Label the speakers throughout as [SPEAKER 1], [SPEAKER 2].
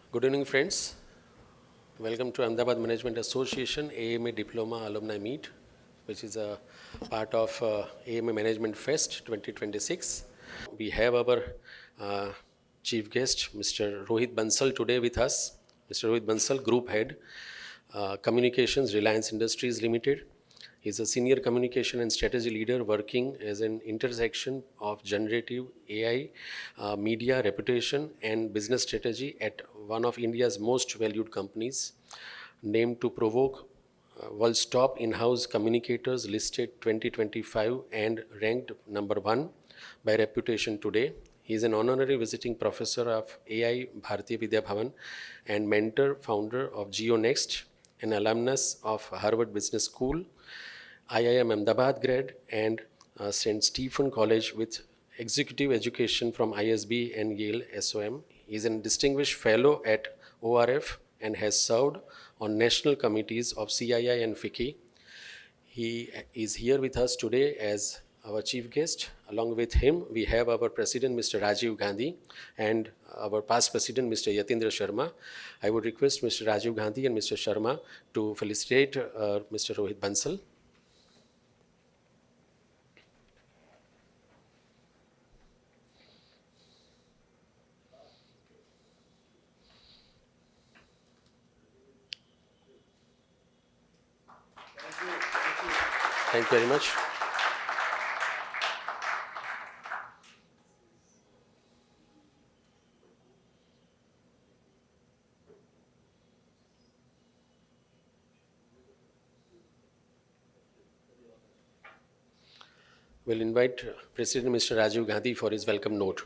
[SPEAKER 1] Good evening, friends. Welcome to Ahmedabad Management Association AMA Diploma Alumni Meet, which is a part of AMA Management Fest 2026. We have our uh, chief guest, Mr. Rohit Bansal, today with us. Mr. Rohit Bansal, Group Head, Communications, Reliance Industries Limited. He's a senior communication and strategy leader working as an intersection of generative AI, media reputation, and business strategy at one of India's most valued companies, named to provoke world's top in-house communicators listed 2025 and ranked number one by Reputation Today. He is an honorary visiting professor of AI Bharatiya Vidya Bhavan and mentor founder of GeoNext, an alumnus of Harvard Business School, IIM Ahmedabad grad, and St. Stephen College with executive education from ISB and Yale SOM. He is a distinguished fellow at ORF and has served on national committees of CII and FICCI. He is here with us today as our chief guest. Along with him, we have our president, Mr. Rajiv Gandhi, and our past president, Mr. Yatindra Sharma. I would request Mr. Rajiv Gandhi and Mr. Sharma to felicitate Mr. Rohit Bansal. Thank you very much. We'll invite President Mr. Rajiv Gandhi for his welcome note.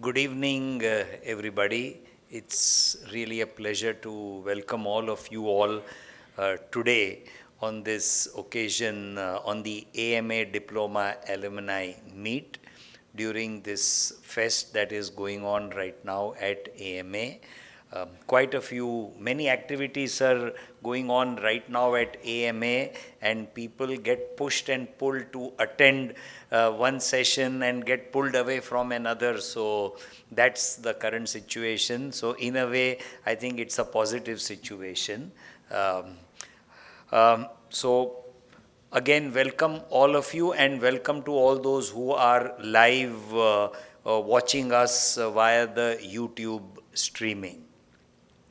[SPEAKER 2] Good evening, everybody. It's really a pleasure to welcome all of you all today on this occasion on the AMA Diploma Alumni Meet during this fest that is going on right now at AMA. Many activities are going on right now at AMA, and people get pushed and pulled to attend one session and get pulled away from another. So that's the current situation. So in a way, I think it's a positive situation. So again, welcome all of you, and welcome to all those who are live watching us via the YouTube streaming.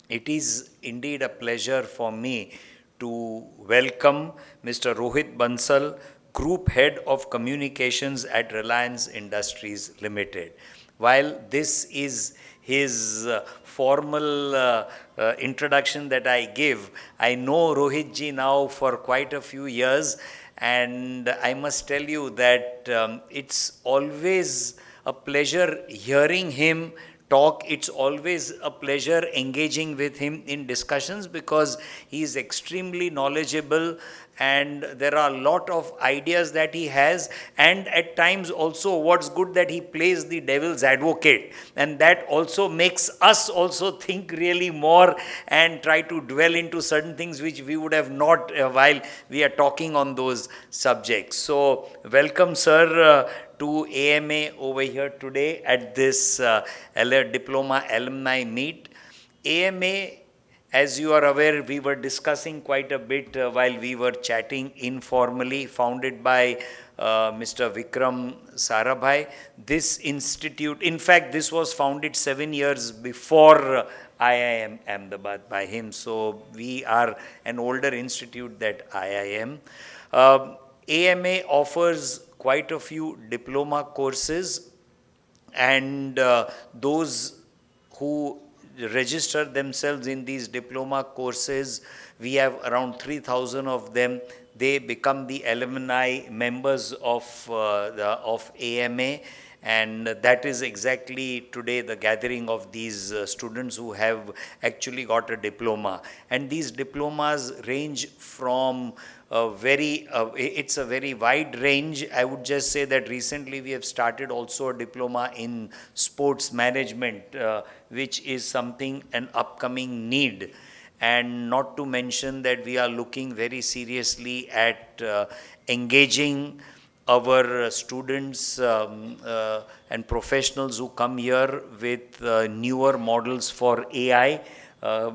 [SPEAKER 2] It is indeed a pleasure for me to welcome Mr. Rohit Bansal, Group Head of Communications at Reliance Industries Limited. While this is his formal introduction that I give, I know Rohit ji now for quite a few years, and I must tell you that it's always a pleasure hearing him talk. It's always a pleasure engaging with him in discussions because he is extremely knowledgeable, and there are a lot of ideas that he has, and at times also what's good that he plays the devil's advocate, and that also makes us also think really more and try to dwell into certain things which we would have not while we are talking on those subjects. So welcome, sir, to AMA over here today at this Diploma Alumni Meet. AMA, as you are aware, we were discussing quite a bit while we were chatting informally, founded by Mr. Vikram Sarabhai. This institute, in fact, this was founded 7 years before IIM Ahmedabad by him. So we are an older institute than IIM. AMA offers quite a few diploma courses, and those who register themselves in these diploma courses, we have around 3,000 of them. They become the alumni members of AMA, and that is exactly today the gathering of these students who have actually got a diploma. And these diplomas range from it's a very wide range. I would just say that recently we have started also a diploma in sports management, which is something, an upcoming need. And not to mention that we are looking very seriously at engaging our students and professionals who come here with newer models for AI.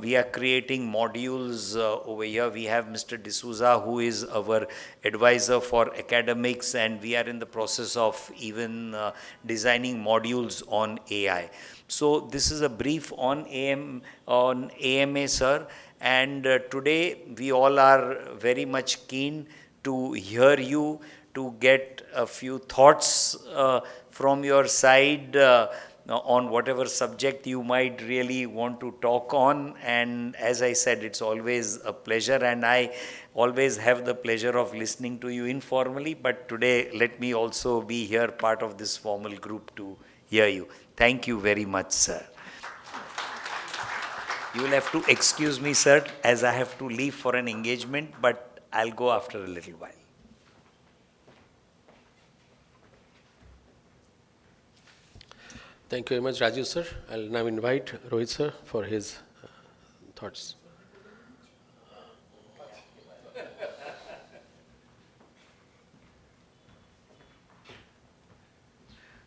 [SPEAKER 2] We are creating modules over here. We have Mr. D'Souza, who is our advisor for academics, and we are in the process of even designing modules on AI. So this is a brief on AMA, sir. And today we all are very much keen to hear you, to get a few thoughts from your side on whatever subject you might really want to talk on. And as I said, it's always a pleasure, and I always have the pleasure of listening to you informally. But today, let me also be here, part of this formal group, to hear you. Thank you very much, sir. You will have to excuse me, sir, as I have to leave for an engagement, but I'll go after a little while.
[SPEAKER 1] Thank you very much, Rajiv sir. I'll now invite Rohit sir for his thoughts.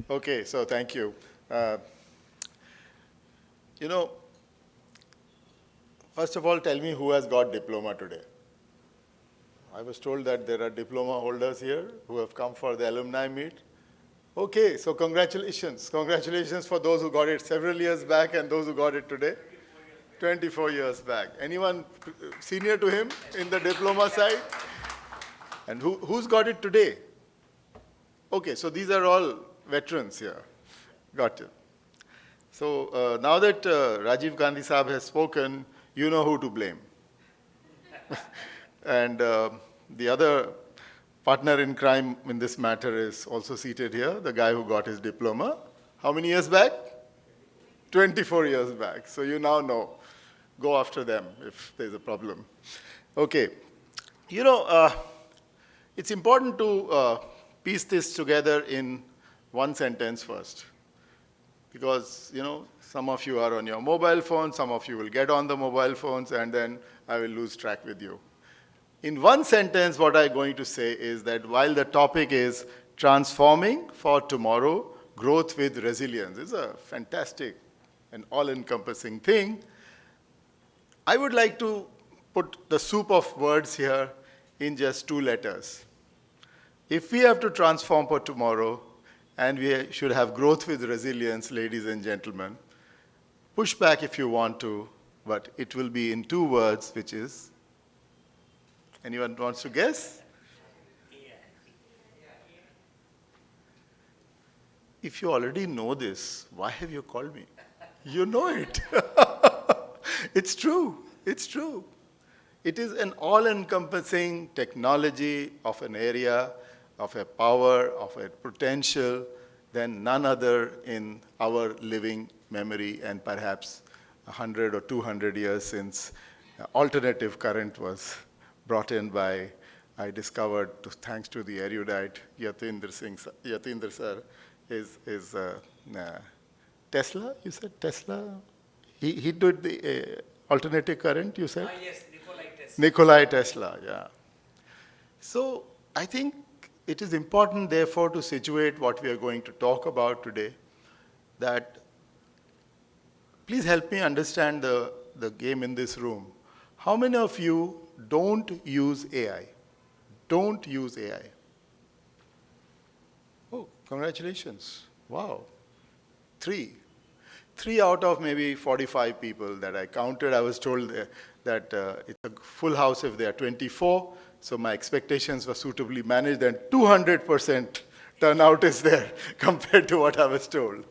[SPEAKER 3] Okay, so thank you. Uh, you know, first of all, tell me who has got diploma today. I was told that there are diploma holders here who have come for the alumni meet. Okay, so congratulations. Congratulations for those who got it several years back and those who got it today. 24 years back. Anyone senior to him in the diploma side? And who's got it today? Okay, so these are all veterans here. Got it. So now that Rajiv Gandhi Saab has spoken, you know who to blame. And the other partner in crime in this matter is also seated here, the guy who got his diploma. How many years back? 24 years back. So you now know. Go after them if there's a problem. Okay. You know, it's important to piece this together in one sentence first. Because, you know, some of you are on your mobile phone, some of you will get on the mobile phones, and then I will lose track with you. In one sentence, what I'm going to say is that while the topic is transforming for tomorrow, growth with resilience, it's a fantastic and all-encompassing thing. I would like to put the soup of words here in just 2 letters. If we have to transform for tomorrow, and we should have growth with resilience, ladies and gentlemen, push back if you want to, but it will be in 2 words, which is, anyone wants to guess? If you already know this, why have you called me? You know it. It's true. It's true. It is an all-encompassing technology of an area, of a power, of a potential, than none other in our living memory, and perhaps 100 or 200 years since alternative current was brought in by, I discovered, thanks to the erudite Yatindra sir, is Tesla, you said Tesla? He did the alternative current, you said?
[SPEAKER 2] Yes, Nikola Tesla.
[SPEAKER 3] Nikola Tesla, yeah. So I think it is important, therefore, to situate what we are going to talk about today, that please help me understand the game in this room. How many of you don't use AI? Don't use AI. Oh, congratulations. Wow. 3. 3 out of maybe 45 people that I counted. I was told that it's a full house if there are 24. So my expectations were suitably managed, and 200% turnout is there compared to what I was told.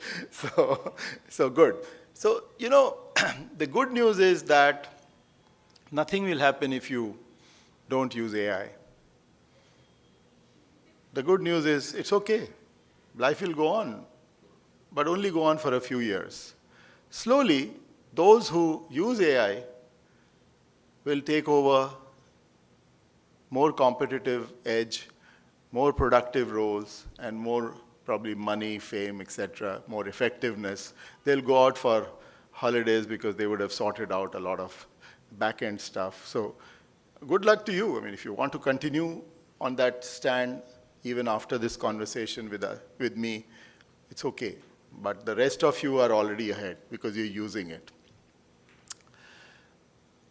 [SPEAKER 3] So good. So, you know, the good news is that nothing will happen if you don't use AI. The good news is it's okay. Life will go on, but only go on for a few years. Slowly, those who use AI will take over more competitive edge, more productive roles, and more probably money, fame, etc., more effectiveness. They'll go out for holidays because they would have sorted out a lot of back-end stuff. So good luck to you. I mean, if you want to continue on that stand even after this conversation with me, it's okay. But the rest of you are already ahead because you're using it.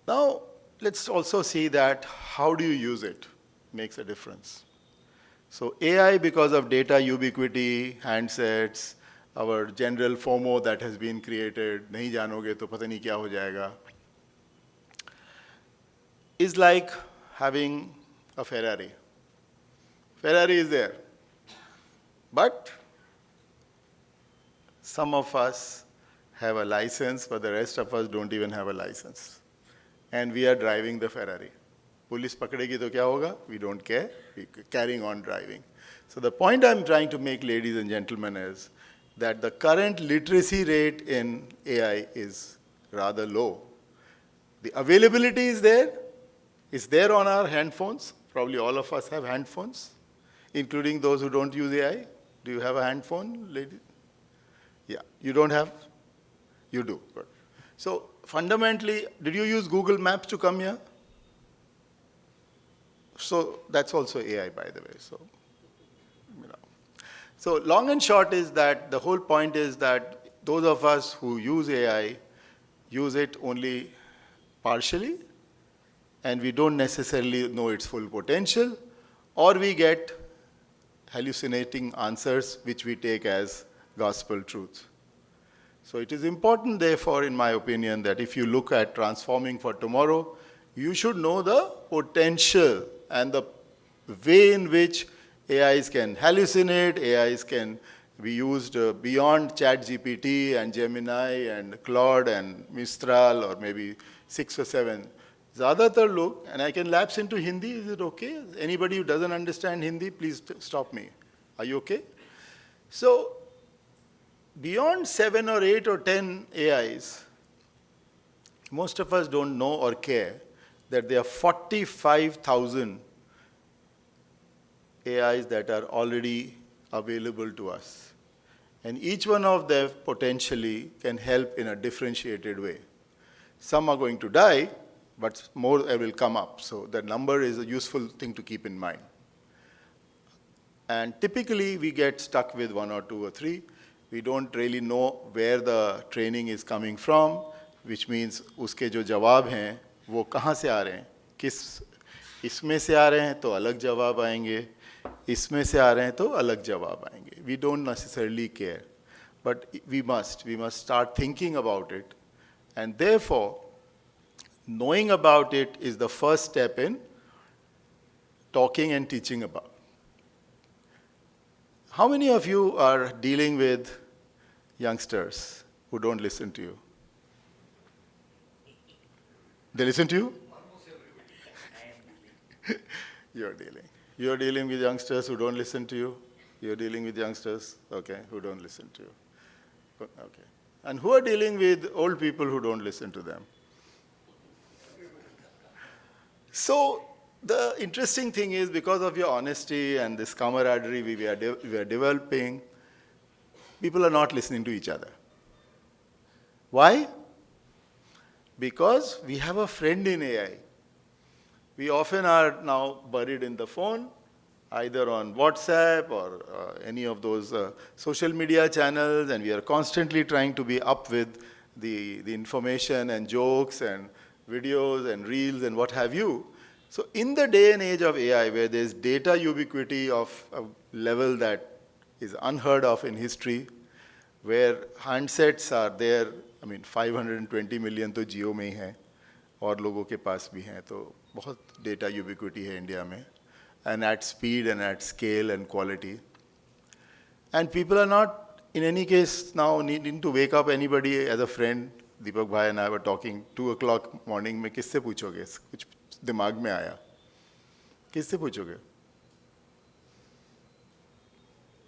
[SPEAKER 3] Now, let's also see that how do you use it makes a difference. So AI, because of data ubiquity, handsets, our general FOMO that has been created, nahi janoge to pata nahi kya ho jayega, is like having a Ferrari. Ferrari is there. But some of us have a license, but the rest of us don't even have a license. And we are driving the Ferrari. Police pakadegi to kya hoga? We don't care. We're carrying on driving. So the point I'm trying to make, ladies and gentlemen, is that the current literacy rate in AI is rather low. The availability is there. It's there on our handphones. Probably all of us have handphones, including those who don't use AI. Do you have a handphone, lady? Yeah. You don't have? You do. Good. So fundamentally, did you use Google Maps to come here? So that's also AI, by the way. So, you know. So long and short is that the whole point is that those of us who use AI use it only partially, and we don't necessarily know its full potential, or we get hallucinating answers which we take as gospel truth. So it is important, therefore, in my opinion, that if you look at transforming for tomorrow, you should know the potential and the way in which AIs can hallucinate, AIs can be used beyond ChatGPT and Gemini and Claude and Mistral or maybe 6 or 7. Zyadatar log, and I can lapse into Hindi, is it okay? Anybody who doesn't understand Hindi, please stop me. Are you okay? So, beyond 7 or 8 or 10 AIs, most of us don't know or care that there are 45,000 AIs that are already available to us. And each one of them potentially can help in a differentiated way. Some are going to die, but more will come up. So the number is a useful thing to keep in mind. And typically, we get stuck with 1 or 2 or 3. We don't really know where the training is coming from, which means uske jo jawab hain, wo kahan se aa rahe hain? Kis isme se aa rahe hain to alag jawab aayenge, isme se aa rahe hain to alag jawab aayenge. We don't necessarily care, but we must start thinking about it, and therefore, knowing about it is the first step in talking and teaching about. How many of you are dealing with youngsters who don't listen to you? They listen to you?
[SPEAKER 2] Almost everybody.
[SPEAKER 3] You're dealing with youngsters who don't listen to you? You're dealing with youngsters, okay, who don't listen to you. Okay. And who are dealing with old people who don't listen to them? So the interesting thing is, because of your honesty and this camaraderie we are developing, people are not listening to each other. Why? Because we have a friend in AI. We often are now buried in the phone, either on WhatsApp or any of those social media channels, and we are constantly trying to be up with the information and jokes and videos and reels and what have you. So in the day and age of AI, where there's data ubiquity of a level that is unheard of in history, where handsets are there, I mean 520 million to Jio में ही हैं, और लोगों के पास भी हैं, तो बहुत data ubiquity है इंडिया में, and at speed and at scale and quality. And people are not, in any case, now needing to wake up anybody as a friend. Deepak Bhai and I were talking 2 o'clock morning में, किससे पूछोगे? कुछ दिमाग में आया, किससे पूछोगे?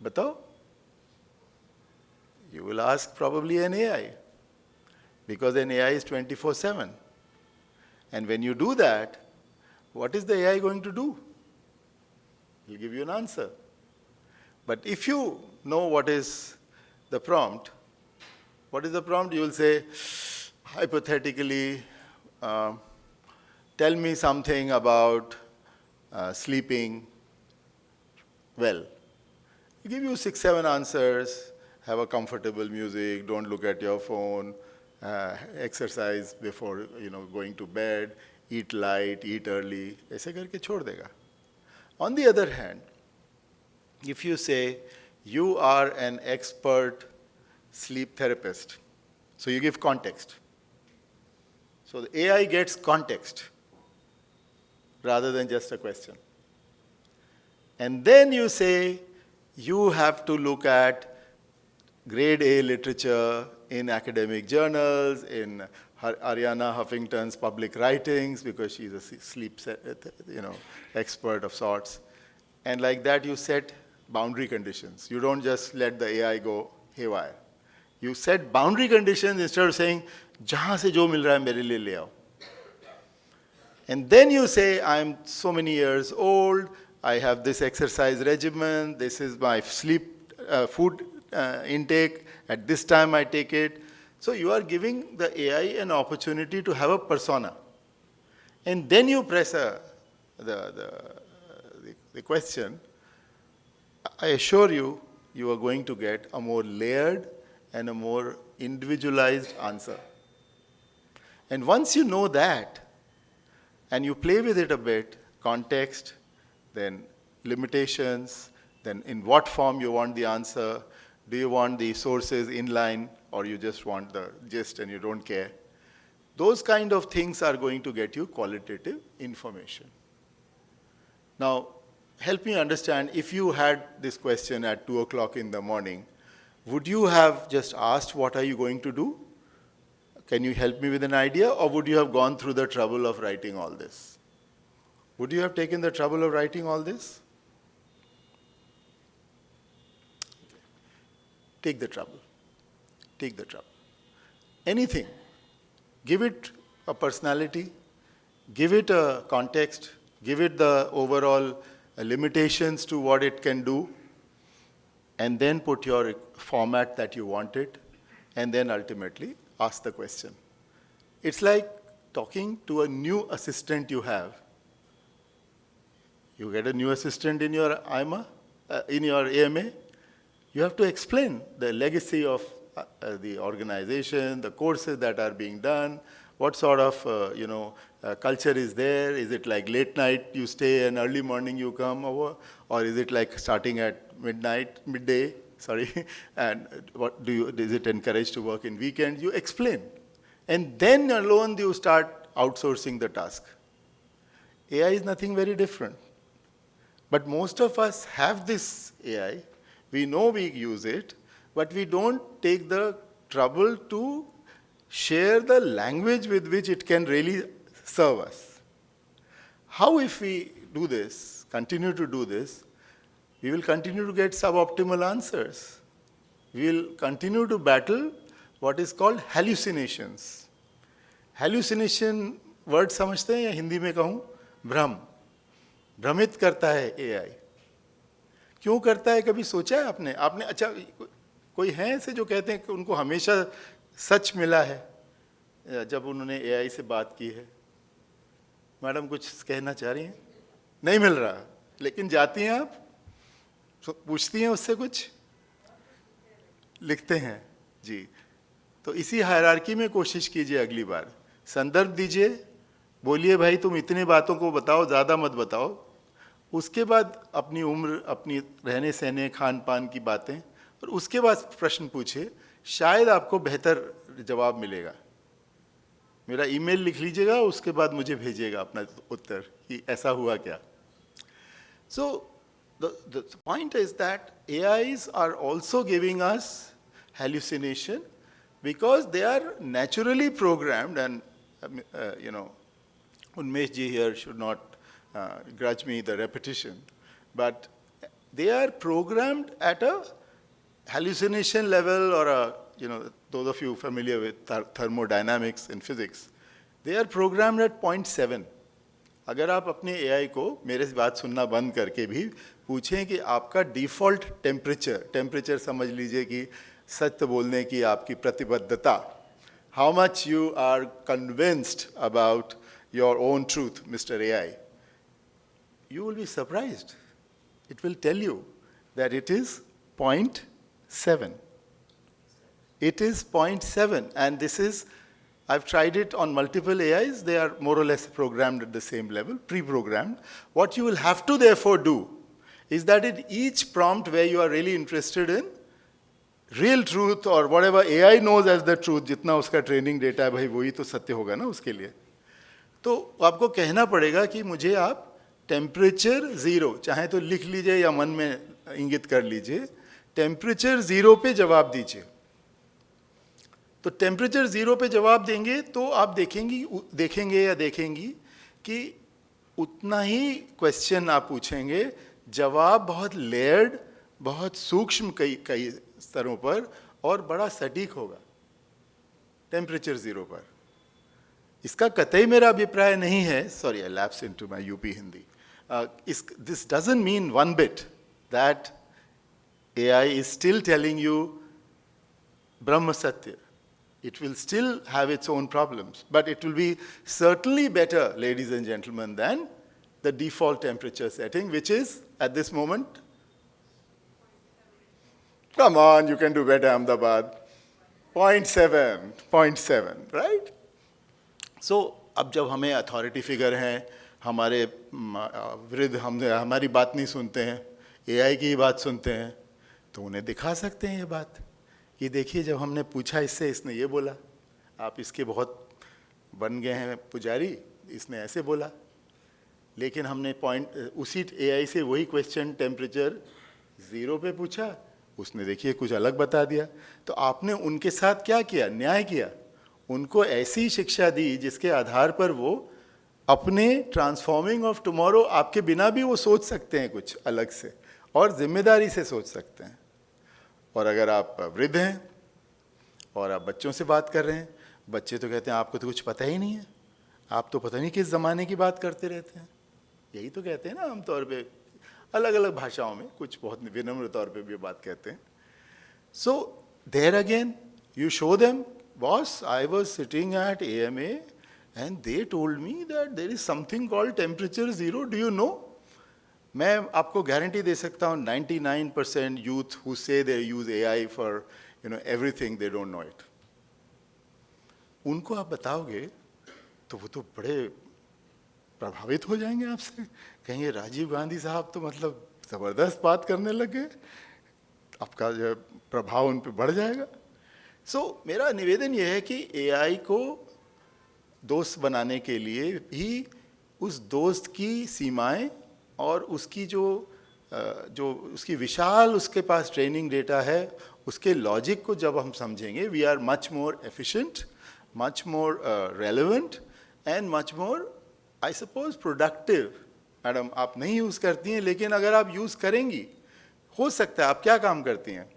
[SPEAKER 3] बताओ? You will ask probably an AI, because an AI is 24/7. And when you do that, what is the AI going to do? He'll give you an answer. But if you know what is the prompt, What is the prompt? You will say, hypothetically, tell me something about sleeping well. We give you 6, 7 answers. Have a comfortable music. Don't look at your phone. Exercise before going to bed. Eat light. Eat early. ऐसे करके छोड़ देगा. On the other hand, if you say you are an expert sleep therapist, so you give context. So the AI gets context rather than just a question. And then you say you have to look at grade A literature in academic journals, in Ariana Huffington's public writings, because she's a sleep expert of sorts. And like that, you set boundary conditions. You don't just let the AI go haywire. You set boundary conditions instead of saying, "Jahan se jo mil raha hai, mere liye le aao." And then you say, "I'm so many years old. I have this exercise regimen. This is my sleep food intake. At this time, I take it." So you are giving the AI an opportunity to have a persona. And then you press the question. I assure you, you are going to get a more layered and a more individualized answer. And once you know that, and you play with it a bit, context, then limitations, then in what form you want the answer, do you want the sources inline, or you just want the gist and you don't care? Those kind of things are going to get you qualitative information. Now, help me understand, if you had this question at 2 o'clock in the morning, would you have just asked, what are you going to do? Can you help me with an idea? Or would you have gone through the trouble of writing all this? Would you have taken the trouble of writing all this? Take the trouble. Take the trouble. Anything. Give it a personality. Give it a context. Give it the overall limitations to what it can do. And then put your format that you want it. And then ultimately ask the question. It's like talking to a new assistant you have. You get a new assistant in your AMA. You have to explain the legacy of the organization, the courses that are being done, what sort of culture is there. Is it like late night you stay and early morning you come over, or is it like starting at midday? And is it encouraged to work in weekends? You explain, and then alone you start outsourcing the task. AI is nothing very different, but most of us have this AI. We know we use it, but we don't take the trouble to share the language with which it can really serve us. How, if we do this, continue to do this, we will continue to get suboptimal answers. We will continue to battle what is called hallucinations. Hallucination word समझते हैं या हिंदी में कहूँ भ्रम. भ्रमित करता है AI. क्यों करता है, कभी सोचा है आपने? अच्छा, कोई हैं ऐसे जो कहते हैं कि उनको हमेशा सच मिला है जब उन्होंने AI से बात की है? मैडम कुछ कहना चाह रही हैं? नहीं मिल रहा, लेकिन जाती हैं आप, पूछती हैं उससे, कुछ लिखते हैं जी. तो इसी हायरार्की में कोशिश कीजिए अगली बार. संदर्भ दीजिए, बोलिए भाई तुम इतने बातों को बताओ, ज़्यादा मत बताओ. उसके बाद अपनी उम्र, अपनी रहने सहने, खान पान की बातें, और उसके बाद प्रश्न पूछिए. शायद आपको बेहतर जवाब मिलेगा. मेरा ईमेल लिख लीजिएगा, उसके बाद मुझे भेजिएगा अपना उत्तर कि ऐसा हुआ क्या. So the point is that AIs are also giving us hallucination because they are naturally programmed, and Unmesh ji here should not grudge me the repetition, but they are programmed at a hallucination level, or those of you familiar with thermodynamics in physics, they are programmed at 0.7. अगर आप अपने AI को मेरे से बात सुनना बंद करके भी पूछें कि आपका डिफ़ॉल्ट टेम्परेचर समझ लीजिए कि सत्य बोलने की आपकी प्रतिबद्धता, how much you are convinced about your own truth, Mr. AI, you will be surprised. It will tell you that it is 0.7. It is 0.7, and this is, I've tried it on multiple AIs. They are more or less programmed at the same level, pre-programmed. What you will have to therefore do is that in each prompt where you are really interested in real truth or whatever AI knows as the truth, जितना उसका training data है भाई वही तो सत्य होगा ना उसके लिए, तो आपको कहना पड़ेगा कि मुझे आप टेम्परेचर 0, चाहे तो लिख लीजिए या मन में इंगित कर लीजिए, टेम्परेचर 0 पे जवाब दीजिए। तो टेम्परेचर 0 पे जवाब देंगे तो आप देखेंगे या देखेंगी कि उतना ही क्वेश्चन आप पूछेंगे, जवाब बहुत लेयर्ड, बहुत सूक्ष्म कई स्तरों पर और बड़ा सटीक होगा टेम्परेचर 0 पर। इसका कतई मेरा अभिप्राय नहीं है, sorry I lapse into my UP Hindi, this doesn't mean one bit that AI is still telling you Brahma Satya. It will still have its own problems, but it will be certainly better, ladies and gentlemen, than the default temperature setting, which is, at this moment, come on, you can do better, Ahmedabad, 0.7, right? So, अब जब हमें authority figure हैं, हमारे वृद्ध हमारी बात नहीं सुनते हैं, AI की ही बात सुनते हैं, तो उन्हें दिखा सकते हैं ये बात कि देखिए जब हमने पूछा इससे, इसने ये बोला, आप इसके बहुत बन गए हैं पुजारी, इसने ऐसे बोला, लेकिन हमने उसी AI से वही क्वेश्चन टेम्परेचर 0 पे पूछा, उसने देखिए कुछ अलग बता दिया। तो आपने उनके साथ क्या किया? न्याय किया, उनको ऐसी शिक्षा दी जिसके आधार पर वो अपने ट्रांसफॉर्मिंग ऑफ टुमारो, आपके बिना भी वो सोच सकते हैं कुछ अलग से और जिम्मेदारी से सोच सकते हैं। और अगर आप वृद्ध हैं और आप बच्चों से बात कर रहे हैं, बच्चे तो कहते हैं आपको तो कुछ पता ही नहीं है, आप तो पता नहीं किस ज़माने की बात करते रहते हैं, यही तो कहते हैं ना आमतौर पे, अलग अलग भाषाओं में कुछ बहुत विनम्र तौर पे भी बात कहते हैं। So there again you show them, boss I was sitting at AMA and they told me that there is something called temperature 0, do you know? मैं आपको गारंटी दे सकता हूँ 99% youth who say they use AI for everything, they don't know it. उनको आप बताओगे तो वो तो बड़े प्रभावित हो जाएंगे आपसे, कहेंगे राजीव गांधी साहब तो मतलब ज़बरदस्त बात करने लगे, आपका जो प्रभाव उन पर बढ़ जाएगा। सो मेरा निवेदन ये है कि AI को दोस्त बनाने के लिए भी उस दोस्त की सीमाएं और उसकी जो उसकी विशाल उसके पास ट्रेनिंग डेटा है, उसके लॉजिक को जब हम समझेंगे, we are much more efficient, much more relevant and much more I suppose productive. Madam आप नहीं यूज़ करती हैं, लेकिन अगर आप यूज़ करेंगी, हो सकता है आप क्या काम करती हैं?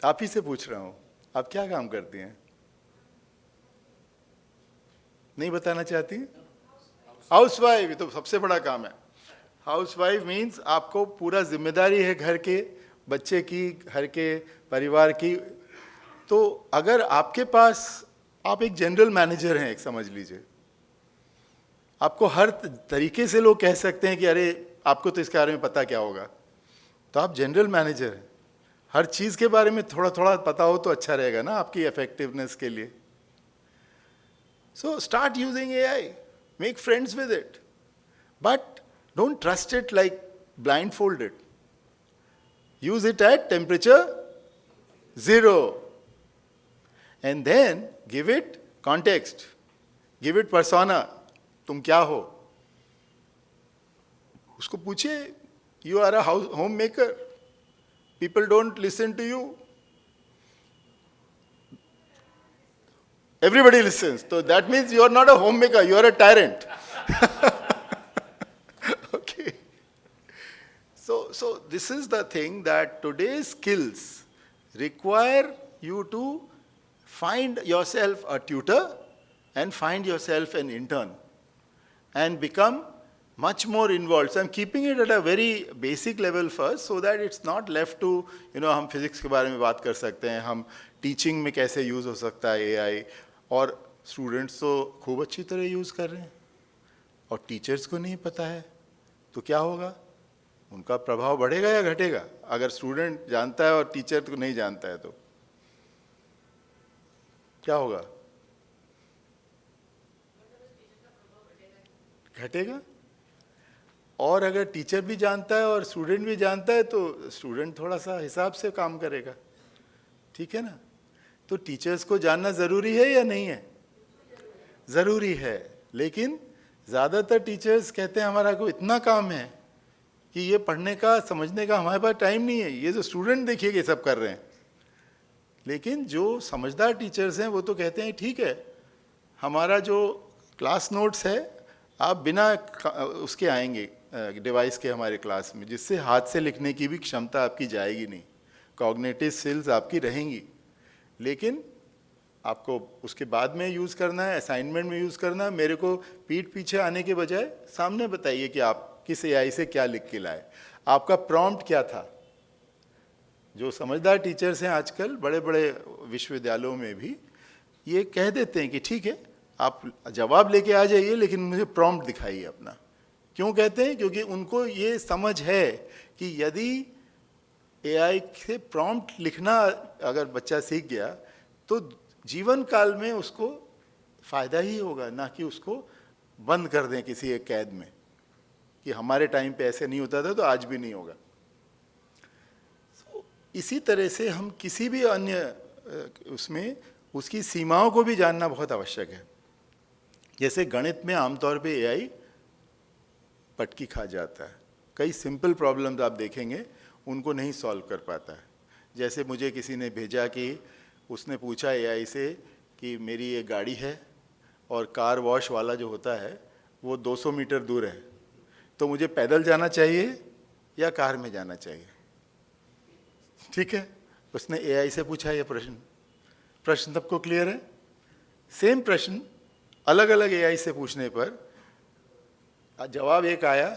[SPEAKER 3] आप ही से पूछ रहा हूँ, आप क्या काम करती हैं? नहीं बताना चाहती? हाउसवाइफ, ये तो सबसे बड़ा काम है। हाउसवाइफ मीन्स आपको पूरा जिम्मेदारी है घर के, बच्चे की, घर के, परिवार की। तो अगर आपके पास, आप एक जनरल मैनेजर हैं, एक समझ लीजिए, आपको हर तरीके से लोग कह सकते हैं कि अरे आपको तो इसके बारे में पता क्या होगा, तो आप जनरल मैनेजर हैं, हर चीज़ के बारे में थोड़ा थोड़ा पता हो तो अच्छा रहेगा ना आपकी इफेक्टिवनेस के लिए। So start using AI, make friends with it, but don't trust it like blindfolded. Use it at temperature 0 and then give it context, give it persona, तुम क्या हो? उसको पूछिए, you are a homemaker, people don't listen to you. Everybody listens. So that means you are not a homemaker, you are a tyrant. Okay. So this is the thing, that today's skills require you to find yourself a tutor and find yourself an intern and become much more involved. So I'm keeping it at a very basic level first, so that it's not left to, हम physics के बारे में बात कर सकते हैं, हम teaching में कैसे यूज़ हो सकता है एआई, और स्टूडेंट्स तो खूब अच्छी तरह यूज़ कर रहे हैं और टीचर्स को नहीं पता है, तो क्या होगा? उनका प्रभाव बढ़ेगा या घटेगा? अगर स्टूडेंट जानता है और टीचर को नहीं जानता है तो क्या होगा? घटेगा। और अगर टीचर भी जानता है और स्टूडेंट भी जानता है तो स्टूडेंट थोड़ा सा हिसाब से काम करेगा, ठीक है ना? तो टीचर्स को जानना ज़रूरी है या नहीं है? ज़रूरी है, लेकिन ज़्यादातर टीचर्स कहते हैं हमारा को इतना काम है कि ये पढ़ने का समझने का हमारे पास टाइम नहीं है, ये जो स्टूडेंट देखिए ये सब कर रहे हैं। लेकिन जो समझदार टीचर्स हैं वो तो कहते हैं ठीक है, हमारा जो क्लास नोट्स है आप बिना उसके आएंगे डिवाइस के हमारे क्लास में, जिससे हाथ से लिखने की भी क्षमता आपकी जाएगी नहीं, कॉग्निटिव स्किल्स आपकी रहेंगी, लेकिन आपको उसके बाद में यूज़ करना है, असाइनमेंट में यूज़ करना है। मेरे को पीठ पीछे आने के बजाय सामने बताइए कि आप किस एआई से क्या लिख के लाए, आपका प्रॉम्प्ट क्या था। जो समझदार टीचर्स हैं आजकल बड़े बड़े विश्वविद्यालयों में भी ये कह देते हैं कि ठीक है आप जवाब लेके आ जाइए, लेकिन मुझे प्रॉम्प्ट दिखाइए अपना। क्यों कहते हैं? क्योंकि उनको ये समझ है कि यदि एआई से प्रॉम्प्ट लिखना अगर बच्चा सीख गया तो जीवन काल में उसको फ़ायदा ही होगा, ना कि उसको बंद कर दें किसी एक कैद में कि हमारे टाइम पे ऐसे नहीं होता था तो आज भी नहीं होगा। इसी तरह से हम किसी भी अन्य उसमें उसकी सीमाओं को भी जानना बहुत आवश्यक है। जैसे गणित में आमतौर पे एआई पटकी खा जाता है, कई सिंपल प्रॉब्लम्स आप देखेंगे उनको नहीं सॉल्व कर पाता है। जैसे मुझे किसी ने भेजा कि उसने पूछा एआई से कि मेरी ये गाड़ी है और कार वॉश वाला जो होता है वो 200 मीटर दूर है, तो मुझे पैदल जाना चाहिए या कार में जाना चाहिए? ठीक है, उसने एआई से पूछा ये प्रश्न सबको क्लियर है? सेम प्रश्न अलग अलग एआई से पूछने पर जवाब एक आया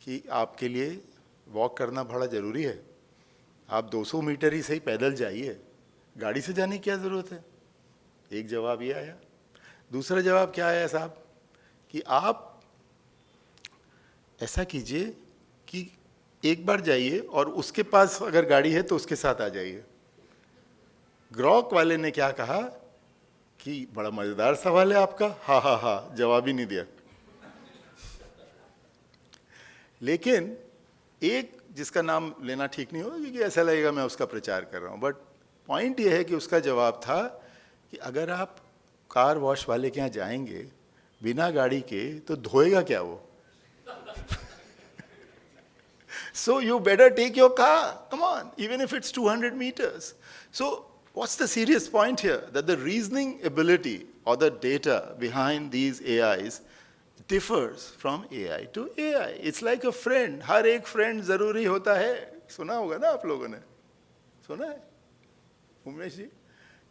[SPEAKER 3] कि आपके लिए वॉक करना बड़ा ज़रूरी है, आप 200 मीटर ही सही पैदल जाइए, गाड़ी से जाने की क्या ज़रूरत है। एक जवाब ये आया। दूसरा जवाब क्या आया साहब कि आप ऐसा कीजिए कि एक बार जाइए और उसके पास अगर गाड़ी है तो उसके साथ आ जाइए। ग्रॉक वाले ने क्या कहा कि बड़ा मज़ेदार सवाल है आपका, हाँ हाँ हाँ, जवाब ही नहीं दिया। लेकिन एक जिसका नाम लेना ठीक नहीं होगा क्योंकि ऐसा लगेगा मैं उसका प्रचार कर रहा हूँ, बट पॉइंट ये है कि उसका जवाब था कि अगर आप कार वॉश वाले के यहाँ जाएंगे बिना गाड़ी के तो धोएगा क्या वो? So you better take your car, come on, even if it's 200 meters. So what's the serious point here? That the reasoning ability or the data behind these AIs differs from AI to AI. It's like a friend. हर एक friend ज़रूरी होता है। सुना होगा ना आप लोगों ने? सुना है? उमेश जी?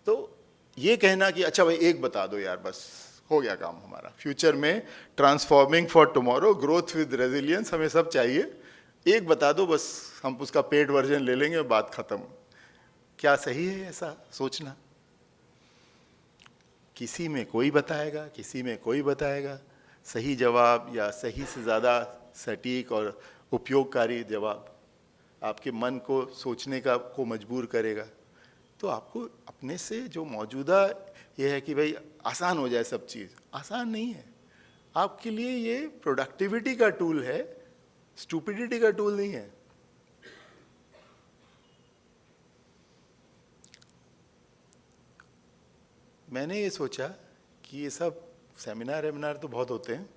[SPEAKER 3] तो ये कहना कि अच्छा भाई एक बता दो यार, बस हो गया काम हमारा। फ्यूचर में transforming for tomorrow, growth with resilience, हमें सब चाहिए, एक बता दो बस, हम उसका पेड वर्जन ले लेंगे, बात खत्म। क्या सही है ऐसा सोचना? किसी में कोई बताएगा, किसी में कोई बताएगा सही जवाब या सही से ज़्यादा सटीक और उपयोगकारी जवाब आपके मन को सोचने का को मजबूर करेगा। तो आपको अपने से जो मौजूदा ये है कि भाई आसान हो जाए सब चीज़, आसान नहीं है। आपके लिए ये प्रोडक्टिविटी का टूल है, स्टूपिडिटी का टूल नहीं है। मैंने ये सोचा कि ये सब सेमिनार तो बहुत होते हैं,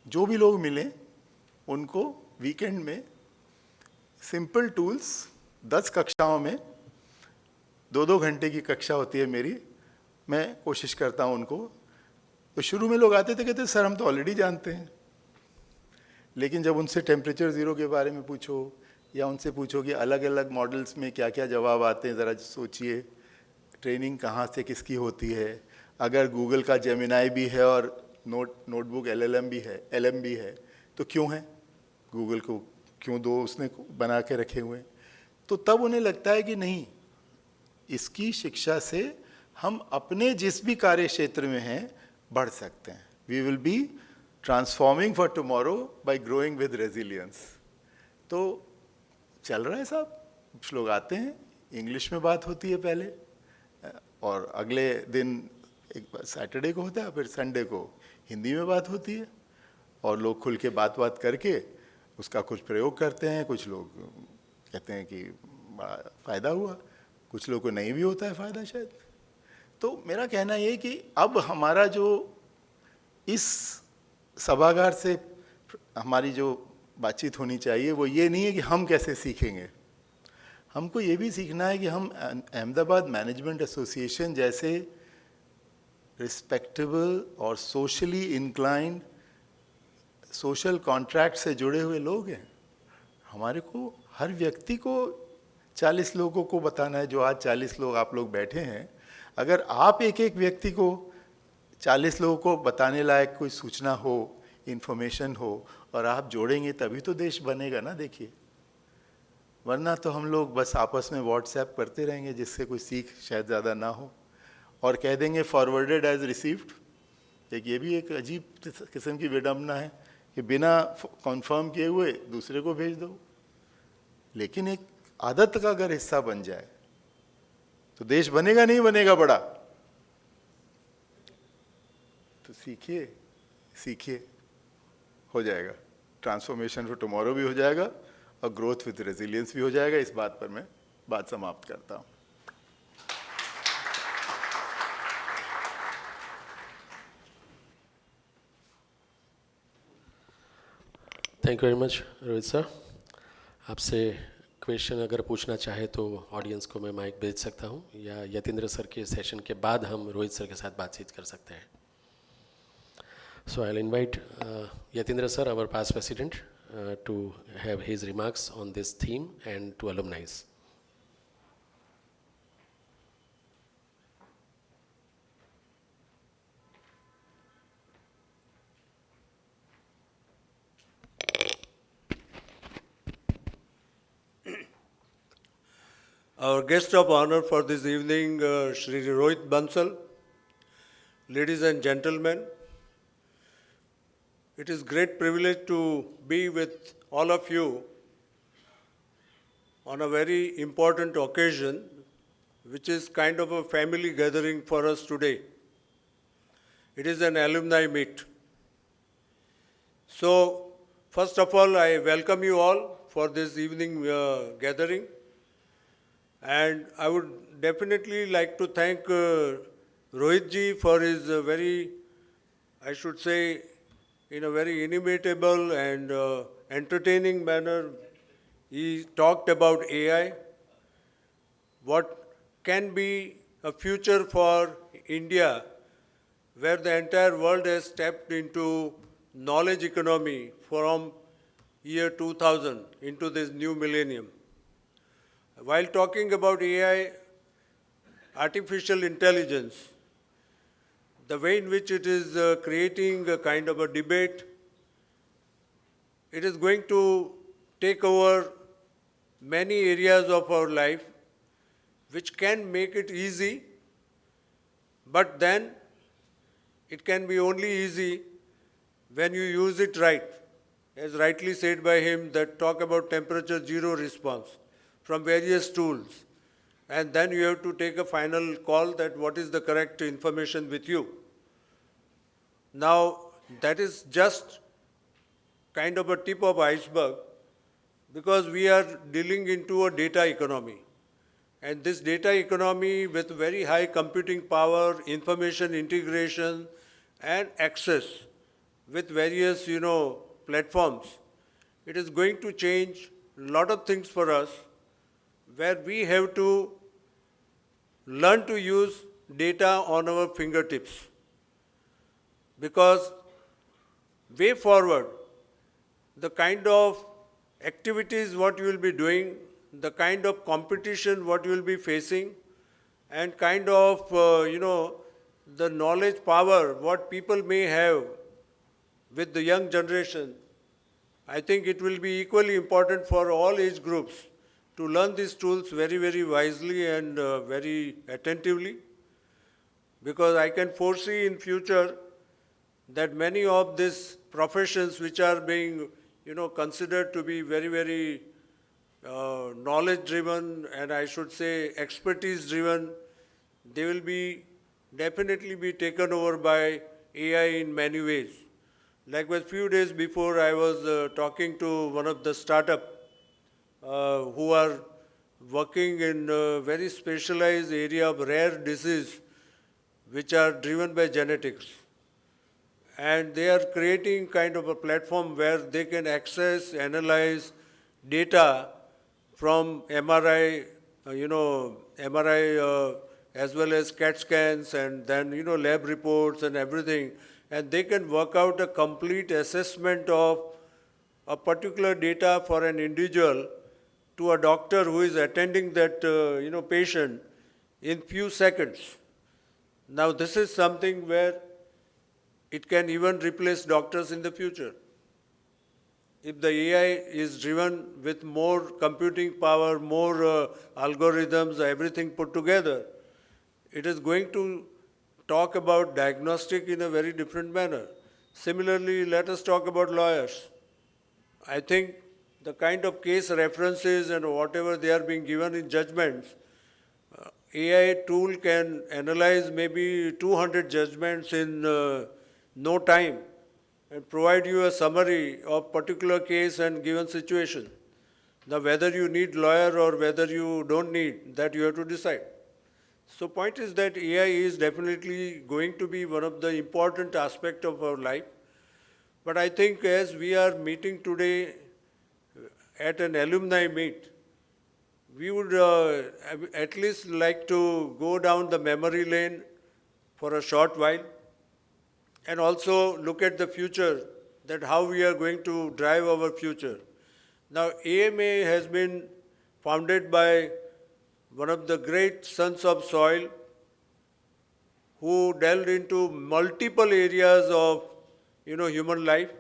[SPEAKER 3] जो भी लोग मिलें उनको वीकेंड में सिंपल टूल्स 10 कक्षाओं में 2-2 घंटे की कक्षा होती है मेरी, मैं कोशिश करता हूँ उनको। तो शुरू में लोग आते थे कहते सर हम तो ऑलरेडी जानते हैं, लेकिन जब उनसे टेम्परेचर ज़ीरो के बारे में पूछो या उनसे पूछो कि अलग अलग मॉडल्स में क्या क्या जवाब आते हैं, ज़रा सोचिए ट्रेनिंग कहाँ से किसकी होती है। अगर गूगल का जेमिनाई भी है और नोटबुक LLM भी है, तो क्यों है? गूगल को क्यों दो उसने बना के रखे हुए हैं? तो तब उन्हें लगता है कि नहीं, इसकी शिक्षा से हम अपने जिस भी कार्य क्षेत्र में हैं बढ़ सकते हैं. We will be transforming for tomorrow by growing with resilience. तो चल रहा है साहब. कुछ लोग आते हैं, इंग्लिश में बात होती है पहले, और अगले दिन एक बार सैटरडे को होता है, फिर संडे को हिंदी में बात होती है, और लोग खुल के बात करके उसका कुछ प्रयोग करते हैं. कुछ लोग कहते हैं कि बड़ा फ़ायदा हुआ, कुछ लोग को नहीं भी होता है फ़ायदा शायद. तो मेरा कहना ये कि अब हमारा जो इस सभागार से हमारी जो बातचीत होनी चाहिए वो ये नहीं है कि हम कैसे सीखेंगे. हमको ये भी सीखना है कि हम अहमदाबाद मैनेजमेंट एसोसिएशन जैसे रिस्पेक्टेबल और सोशली इंक्लाइंड सोशल कॉन्ट्रैक्ट से जुड़े हुए लोग हैं. हमारे को हर व्यक्ति को 40 लोगों को बताना है. जो आज 40 लोग आप लोग बैठे हैं, अगर आप एक व्यक्ति को 40 लोगों को बताने लायक कोई सूचना हो, इन्फॉर्मेशन हो, और आप जोड़ेंगे तभी तो देश बनेगा ना. देखिए, वरना तो हम लोग बस आपस में व्हाट्सएप करते रहेंगे जिससे कोई सीख शायद ज़्यादा ना हो, और कह देंगे फॉरवर्डेड एज रिसीव्ड. ये भी एक अजीब किस्म की विडम्बना है कि बिना कंफर्म किए हुए दूसरे को भेज दो. लेकिन एक आदत का अगर हिस्सा बन जाए तो देश बनेगा, नहीं बनेगा बड़ा. तो सीखिए, हो जाएगा. ट्रांसफॉर्मेशन फॉर टुमारो भी हो जाएगा, और ग्रोथ विद रेजिलियंस भी हो जाएगा. इस बात पर मैं बात समाप्त करता हूँ.
[SPEAKER 1] Thank you very much Rohit sir. आपसे क्वेश्चन अगर पूछना चाहे तो ऑडियंस को मैं माइक भेज सकता हूँ, या यतींद्र सर के सेशन के बाद हम रोहित सर के साथ बातचीत कर सकते हैं. So I will invite Yatindra sir, our past president, to have his remarks on this theme and to alumni.
[SPEAKER 4] Our guest of honor for this evening, Shri Rohit Bansal. Ladies and gentlemen, it is great privilege to be with all of you on a very important occasion, which is kind of a family gathering for us today. It is an alumni meet. So, first of all, I welcome you all for this evening gathering. And I would definitely like to thank Rohit ji for his very, I should say, in a very inimitable and entertaining manner, he talked about AI, what can be a future for India, where the entire world has stepped into knowledge economy from year 2000 into this new millennium. While talking about AI, artificial intelligence, the way in which it is creating a kind of a debate, it is going to take over many areas of our life, which can make it easy, but then it can be only easy when you use it right. As rightly said by him, that talk about temperature zero response from various tools. And then you have to take a final call that what is the correct information with you. Now, that is just kind of a tip of iceberg, because we are dealing into a data economy. And this data economy with very high computing power, information integration, and access with various, platforms, it is going to change a lot of things for us, where we have to learn to use data on our fingertips. Because way forward, the kind of activities what you will be doing, the kind of competition what you will be facing, and kind of, the knowledge power, what people may have with the young generation, I think it will be equally important for all age groups to learn these tools very, very wisely and very attentively, because I can foresee in future that many of these professions which are being, considered to be very, very knowledge driven, and I should say expertise driven, they will be definitely be taken over by AI in many ways. Like a few days before, I was talking to one of the startup who are working in a very specialized area of rare disease which are driven by genetics. And they are creating kind of a platform where they can access, analyze data from MRI, as well as CAT scans, and then, lab reports and everything. And they can work out a complete assessment of a particular data for an individual to a doctor who is attending that, patient in few seconds. Now, this is something where it can even replace doctors in the future. If the AI is driven with more computing power, more algorithms, everything put together, it is going to talk about diagnostic in a very different manner. Similarly, let us talk about lawyers. I think the kind of case references and whatever they are being given in judgments, AI tool can analyze maybe 200 judgments in no time and provide you a summary of particular case and given situation. Now, whether you need lawyer or whether you don't need, that you have to decide. So point is that AI is definitely going to be one of the important aspects of our life. But I think as we are meeting today at an alumni meet, we would at least like to go down the memory lane for a short while and also look at the future, that how we are going to drive our future. Now, AMA has been founded by one of the great sons of soil who delved into multiple areas of, human life.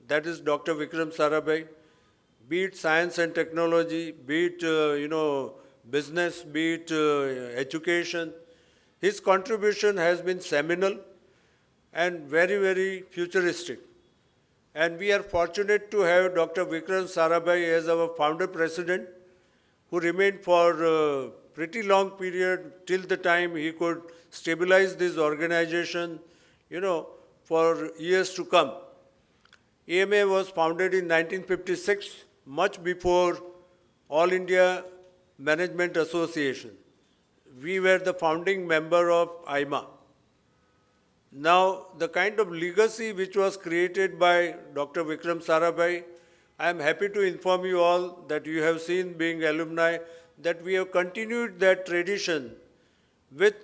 [SPEAKER 4] That is Dr. Vikram Sarabhai. Be it science and technology, be it, business, be it education. His contribution has been seminal and very, very futuristic. And we are fortunate to have Dr. Vikram Sarabhai as our founder president, who remained for a pretty long period till the time he could stabilize this organization, for years to come. AMA was founded in 1956, much before All India Management Association. We were the founding member of AMA. Now, the kind of legacy which was created by Dr. Vikram Sarabhai, I am happy to inform you all that you have seen, being alumni, that we have continued that tradition with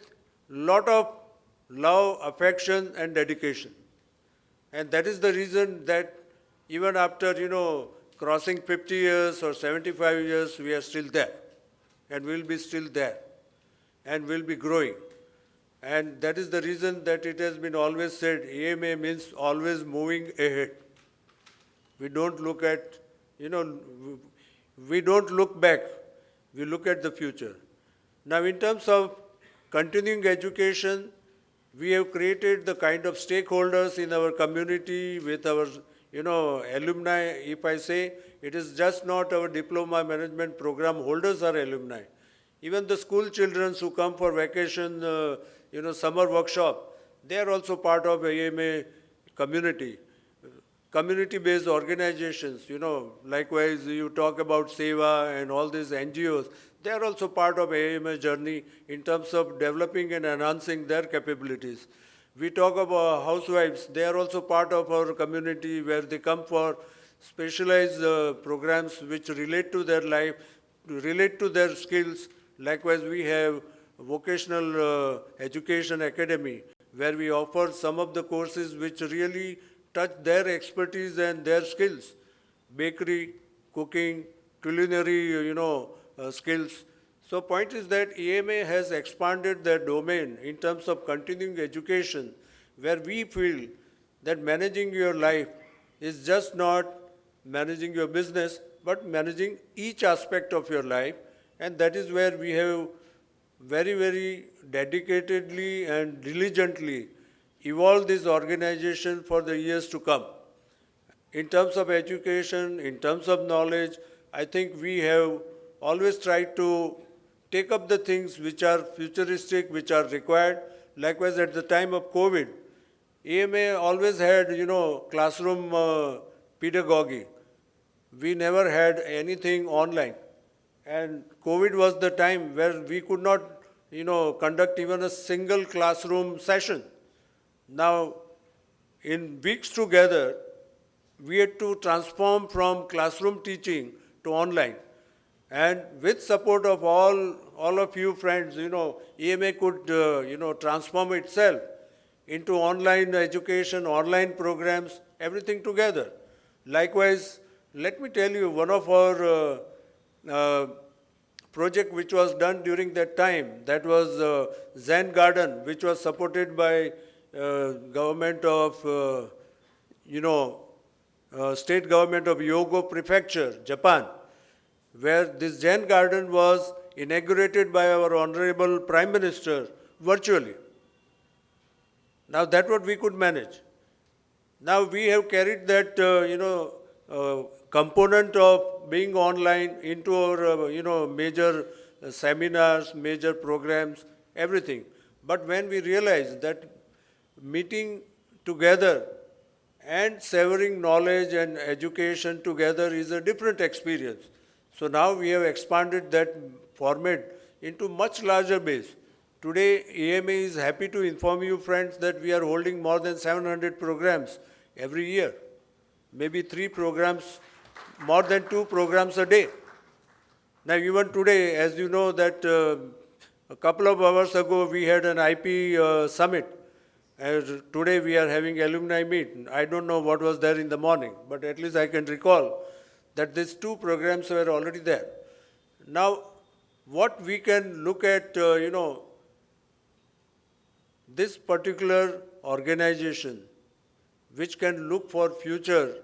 [SPEAKER 4] lot of love, affection and dedication. And that is the reason that even after, crossing 50 years or 75 years, we are still there. And will be still there. And will be growing. And that is the reason that it has been always said, AMA means always moving ahead. We don't look at, we don't look back. We look at the future. Now, in terms of continuing education, we have created the kind of stakeholders in our community with our, alumni. If I say, it is just not our diploma management program holders are alumni. Even the school children who come for vacation, summer workshop, they are also part of AMA community. Community-based organizations, likewise you talk about Seva and all these NGOs, they are also part of AMA journey in terms of developing and enhancing their capabilities. We talk about housewives, they are also part of our community where they come for specialized programs which relate to their life, relate to their skills. Likewise, we have vocational education academy where we offer some of the courses which really touch their expertise and their skills. Bakery, cooking, culinary, skills. So point is that AMA has expanded their domain in terms of continuing education, where we feel that managing your life is just not managing your business, but managing each aspect of your life. And that is where we have very, very dedicatedly and diligently evolved this organization for the years to come. In terms of education, in terms of knowledge, I think we have always tried to take up the things which are futuristic, which are required. Likewise, at the time of COVID, AMA always had, classroom pedagogy. We never had anything online. And COVID was the time where we could not, conduct even a single classroom session. Now, in weeks together, we had to transform from classroom teaching to online. And with support of all of you friends, AMA could, transform itself into online education, online programs, everything together. Likewise, let me tell you, one of our project which was done during that time, that was Zen Garden, which was supported by government of, state government of Hyogo Prefecture, Japan, where this Zen garden was inaugurated by our Honorable Prime Minister virtually. Now that's what we could manage. Now we have carried that, component of being online into our, major seminars, major programs, everything. But when we realized that meeting together and savoring knowledge and education together is a different experience. So now we have expanded that format into much larger base. Today, AMA is happy to inform you, friends, that we are holding more than 700 programs every year. Maybe 3 programs, more than 2 programs a day. Now, even today, as you know, that a couple of hours ago, we had an IP summit. And today we are having alumni meet. I don't know what was there in the morning, but at least I can recall that these 2 programs were already there. Now, what we can look at, this particular organization, which can look for future,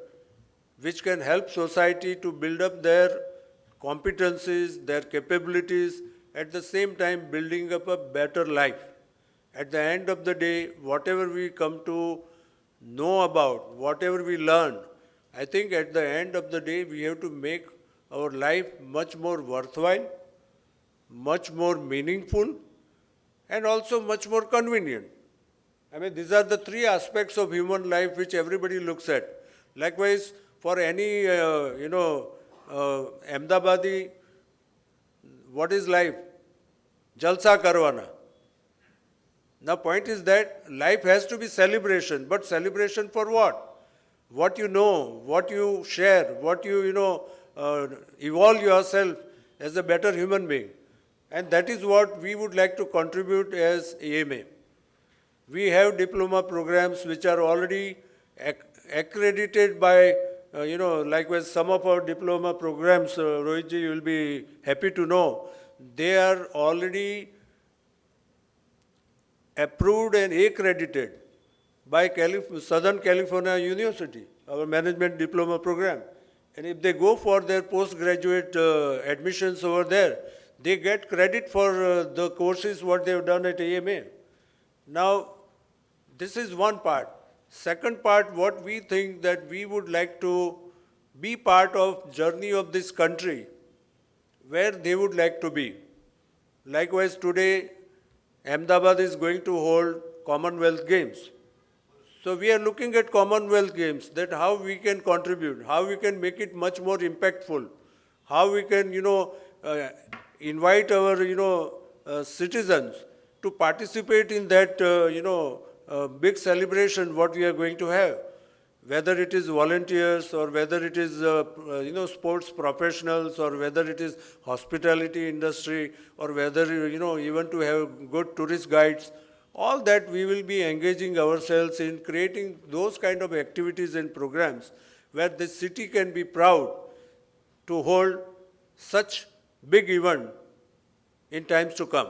[SPEAKER 4] which can help society to build up their competencies, their capabilities, at the same time building up a better life. At the end of the day, whatever we come to know about, whatever we learn, I think at the end of the day, we have to make our life much more worthwhile, much more meaningful, and also much more convenient. I mean, these are the 3 aspects of human life which everybody looks at. Likewise, for any, Ahmedabadi, what is life? Jalsa karwana. Now, point is that life has to be celebration, but celebration for what? What you know, what you share, what you, evolve yourself as a better human being. And that is what we would like to contribute as AMA. We have diploma programs which are already accredited by, likewise some of our diploma programs, Rohit ji, you will be happy to know, they are already approved and accredited by Southern California University, our management diploma program. And if they go for their postgraduate admissions over there, they get credit for the courses what they have done at AMA. Now, this is one part. Second part, what we think that we would like to be part of journey of this country, where they would like to be. Likewise, today, Ahmedabad is going to hold Commonwealth Games. So we are looking at Commonwealth Games, that how we can contribute, how we can make it much more impactful, how we can, invite our, citizens to participate in that, big celebration what we are going to have. Whether it is volunteers or whether it is, sports professionals or whether it is hospitality industry or whether, even to have good tourist guides, all that we will be engaging ourselves in creating those kind of activities and programs where the city can be proud to hold such big event in times to come.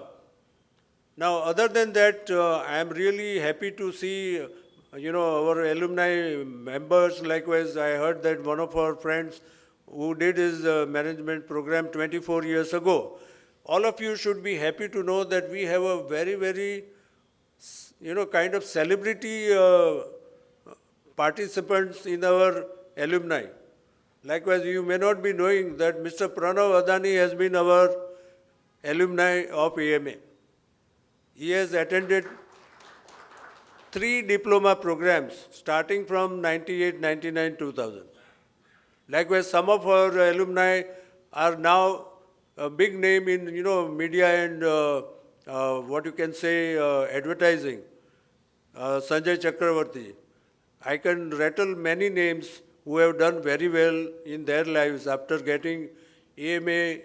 [SPEAKER 4] Now, other than that, I am really happy to see, our alumni members. Likewise, I heard that one of our friends who did his management program 24 years ago. All of you should be happy to know that we have a very, very, kind of celebrity participants in our alumni. Likewise, you may not be knowing that Mr. Pranav Adani has been our alumni of AMA. He has attended 3 diploma programs starting from 98, 99, 2000. Likewise, some of our alumni are now a big name in media and what you can say advertising. Sanjay Chakravarti. I can rattle many names who have done very well in their lives after getting AMA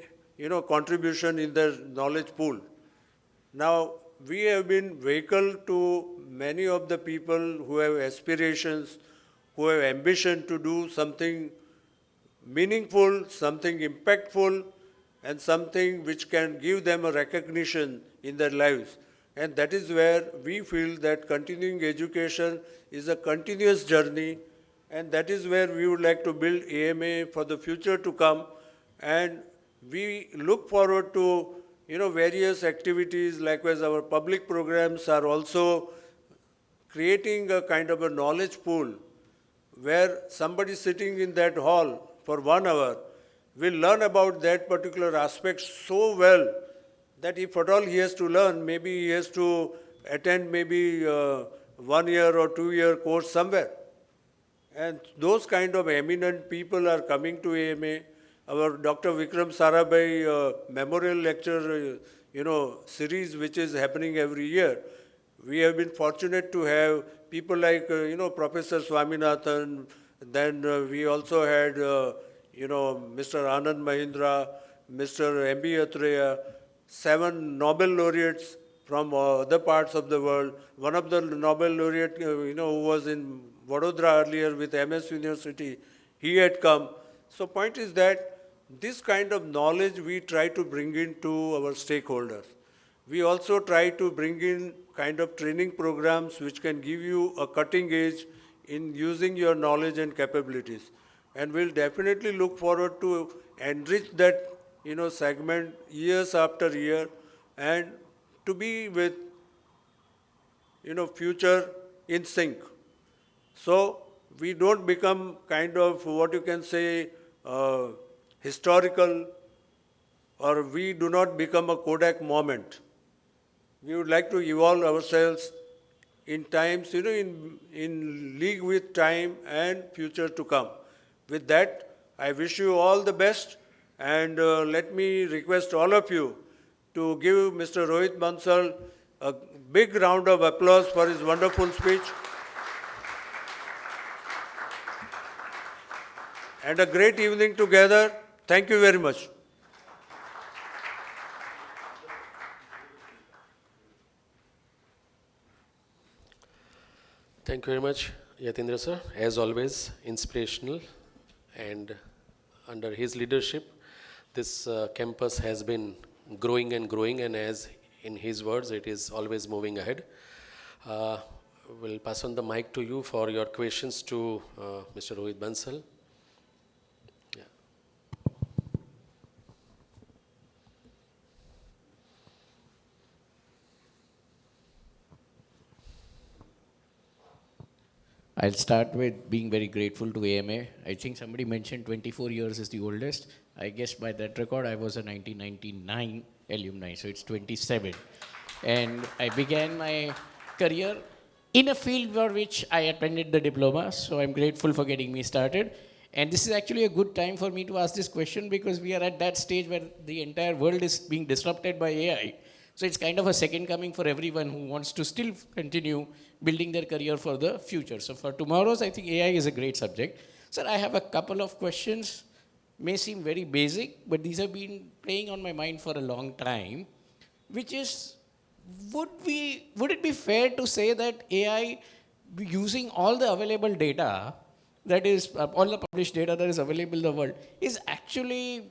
[SPEAKER 4] contribution in their knowledge pool. Now, we have been vehicle to many of the people who have aspirations, who have ambition to do something meaningful, something impactful, and something which can give them a recognition in their lives. And that is where we feel that continuing education is a continuous journey, and that is where we would like to build AMA for the future to come. And we look forward to various activities. Likewise, our public programs are also creating a kind of a knowledge pool where somebody sitting in that hall for 1 hour will learn about that particular aspect so well that if at all he has to learn, maybe he has to attend maybe 1 year or 2 year course somewhere. And those kind of eminent people are coming to AMA. Our Dr. Vikram Sarabhai memorial lecture, series which is happening every year. We have been fortunate to have people like, Professor Swaminathan. Then we also had, Mr. Anand Mahindra, Mr. M.B. Atreya, 7 Nobel laureates from other parts of the world. One of the Nobel laureate, who was in Vadodara earlier with MS University, he had come. So point is that this kind of knowledge we try to bring into our stakeholders. We also try to bring in kind of training programs which can give you a cutting edge in using your knowledge and capabilities. And we'll definitely look forward to enrich that segment years after year and to be with future in sync. So we don't become kind of what you can say historical, or we do not become a Kodak moment. We would like to evolve ourselves in times, in league with time and future to come. With that, I wish you all the best, and let me request all of you to give Mr. Rohit Bansal a big round of applause for his wonderful speech. And a great evening together. Thank you very much.
[SPEAKER 1] Thank you very much, Yatindra sir. As always, inspirational, and under his leadership, this campus has been growing and growing, and as in his words, it is always moving ahead. We'll pass on the mic to you for your questions to Mr. Rohit Bansal.
[SPEAKER 5] I'll start with being very grateful to AMA. I think somebody mentioned 24 years is the oldest. I guess by that record, I was a 1999 alumni, so it's 27. And I began my career in a field for which I attended the diploma, so I'm grateful for getting me started. And this is actually a good time for me to ask this question because we are at that stage where the entire world is being disrupted by AI. So it's kind of a second coming for everyone who wants to still continue building their career for the future. So for tomorrow's, I think AI is a great subject. Sir, I have a couple of questions. May seem very basic, but these have been playing on my mind for a long time, which is, would it be fair to say that AI, using all the available data, that is all the published data that is available in the world, is actually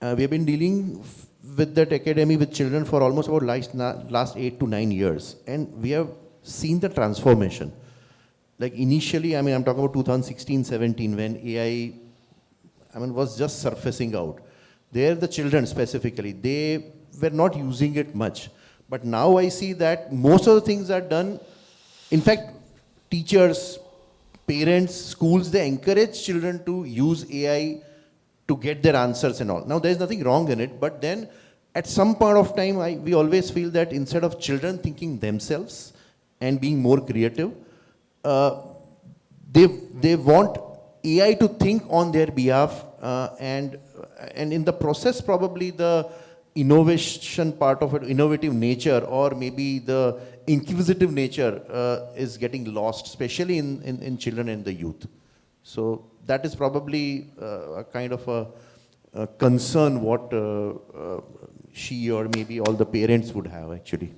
[SPEAKER 6] We have been dealing with that academy with children for almost about last 8 to 9 years, and we have seen the transformation. Like initially, I mean, I'm talking about 2016, 17, when AI, was just surfacing out. There, the children specifically, they were not using it much. But now I see that most of the things are done. In fact, teachers, parents, schools, they encourage children to use AI to get their answers and all. Now, there's nothing wrong in it, but then at some point of time, we always feel that instead of children thinking themselves and being more creative, uh, they want AI to think on their behalf, and in the process, probably the innovation part of it, innovative nature, or maybe the inquisitive nature is getting lost, especially in children and the youth. So that is probably a kind of a concern what she or maybe all the parents would have actually.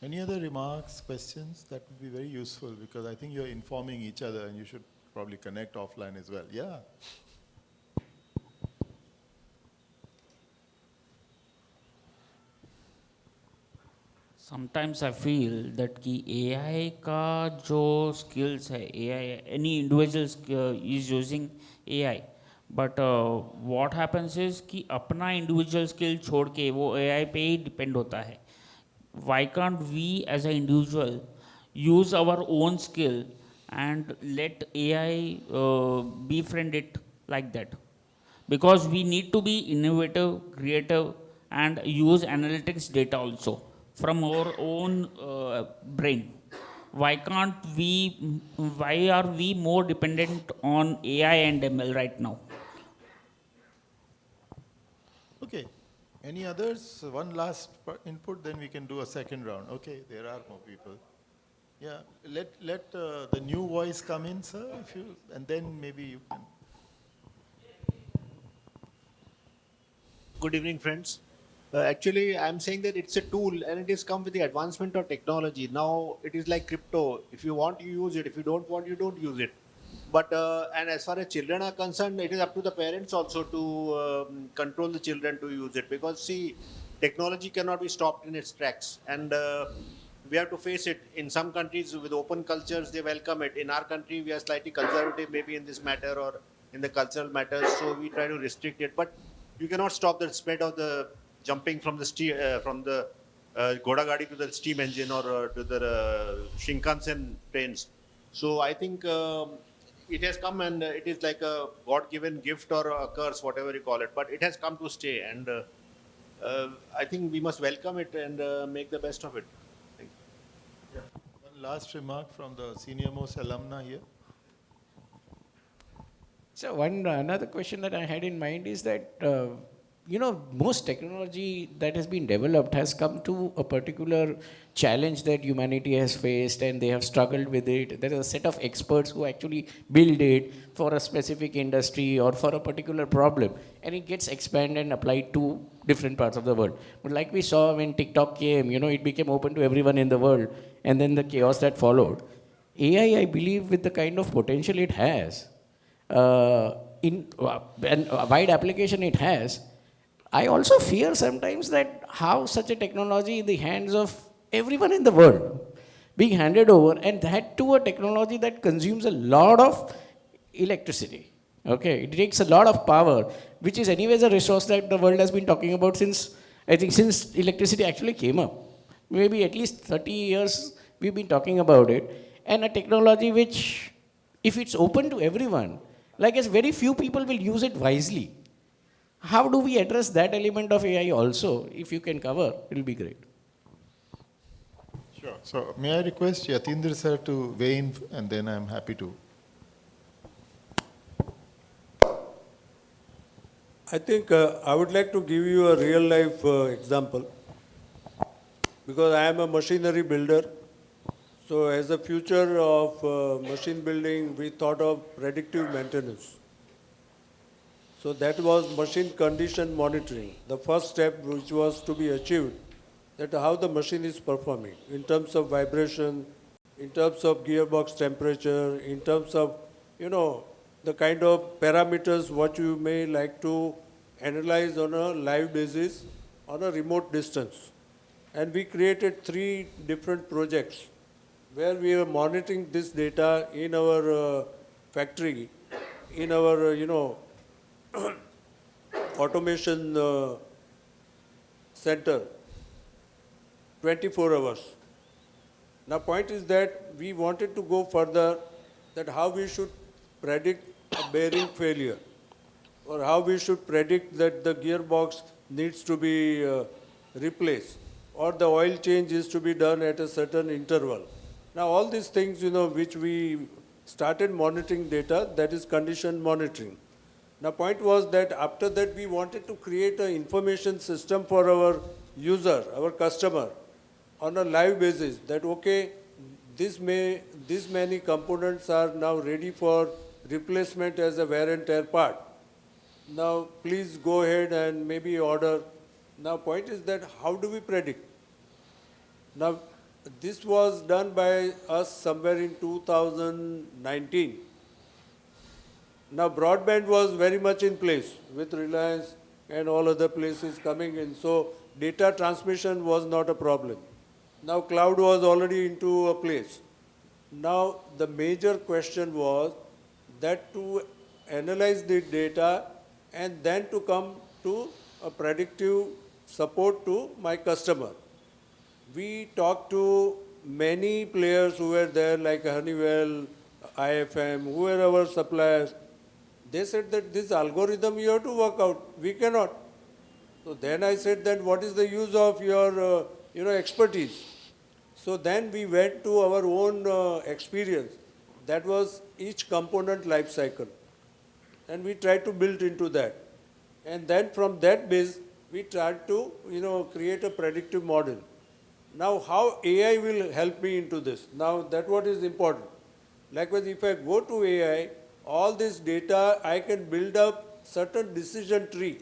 [SPEAKER 3] Any other remarks, questions? That would be very useful because I think you're informing each other and you should probably connect offline as well. Yeah.
[SPEAKER 7] Sometimes I feel that कि AI का जो skills है AI any individual is using AI but what happens is कि अपना individual skill छोड़ के वो AI पे ही डिपेंड होता है why can't we as an individual use our own skill and let AI befriend it like that? Because we need to be innovative, creative, and use analytics data also from our own brain. Why can't we, why are we more dependent on AI and ML right now?
[SPEAKER 3] Okay. Any others? One last input, then we can do a second round. Okay, there are more people. Yeah, let the new voice come in, sir, if you, and then maybe you can.
[SPEAKER 8] Good evening, friends. Actually, I'm saying that it's a tool and it has come with the advancement of technology. Now it is like crypto. If you want, you use it. If you don't want, you don't use it. But and as far as children are concerned, it is up to the parents also to control the children to use it. Because see, technology cannot be stopped in its tracks, and we have to face it. In some countries with open cultures, they welcome it. In our country, we are slightly conservative, maybe in this matter or in the cultural matters, so we try to restrict it. But you cannot stop the spread of the jumping from the Ghoda Gadi to the steam engine or to the Shinkansen trains. So I think it has come and it is like a God-given gift or a curse, whatever you call it. But it has come to stay, and I think we must welcome it and make the best of it. Thank you.
[SPEAKER 3] One last remark from the senior-most alumna here.
[SPEAKER 5] So another question that I had in mind is that most technology that has been developed has come to a particular challenge that humanity has faced, and they have struggled with it. There is a set of experts who actually build it for a specific industry or for a particular problem, and it gets expanded and applied to different parts of the world. But like we saw when TikTok came, it became open to everyone in the world, and then the chaos that followed. AI, I believe, with the kind of potential it has, and wide application it has, I also fear sometimes that how such a technology in the hands of everyone in the world being handed over, and that to a technology that consumes a lot of electricity. Okay, it takes a lot of power, which is anyways a resource that the world has been talking about since electricity actually came up. Maybe at least 30 years we've been talking about it, and a technology which, if it's open to everyone, like as very few people will use it wisely. How do we address that element of AI also? If you can cover, it'll be great.
[SPEAKER 3] Sure. So may I request Yatindra sir to weigh in, and then I'm happy to.
[SPEAKER 4] I think I would like to give you a real life example, because I am a machinery builder. So as a future of machine building, we thought of predictive maintenance. So that was machine condition monitoring, the first step which was to be achieved, that how the machine is performing in terms of vibration, in terms of gearbox temperature, in terms of, the kind of parameters what you may like to analyze on a live basis on a remote distance. And we created 3 different projects where we are monitoring this data in our factory, in our, automation center, 24 hours. Now, point is that we wanted to go further, that how we should predict a bearing failure, or how we should predict that the gearbox needs to be replaced, or the oil change is to be done at a certain interval. Now, all these things, which we started monitoring data, that is condition monitoring. Now, point was that after that we wanted to create an information system for our user, our customer, on a live basis, that okay, this many components are now ready for replacement as a wear and tear part. Now, please go ahead and maybe order. Now, point is that how do we predict? Now, this was done by us somewhere in 2019. Now, broadband was very much in place with Reliance and all other places coming in. So, data transmission was not a problem. Now, cloud was already into a place. Now, the major question was that to analyze the data and then to come to a predictive support to my customer. We talked to many players who were there, like Honeywell, IFM, who were our suppliers. They said that this algorithm you have to work out. We cannot. So then I said, then what is the use of your expertise? So then we went to our own experience. That was each component life cycle. And we tried to build into that. And then from that base, we tried to create a predictive model. Now, how AI will help me into this? Now, that's what is important. Likewise, if I go to AI, all this data, I can build up certain decision tree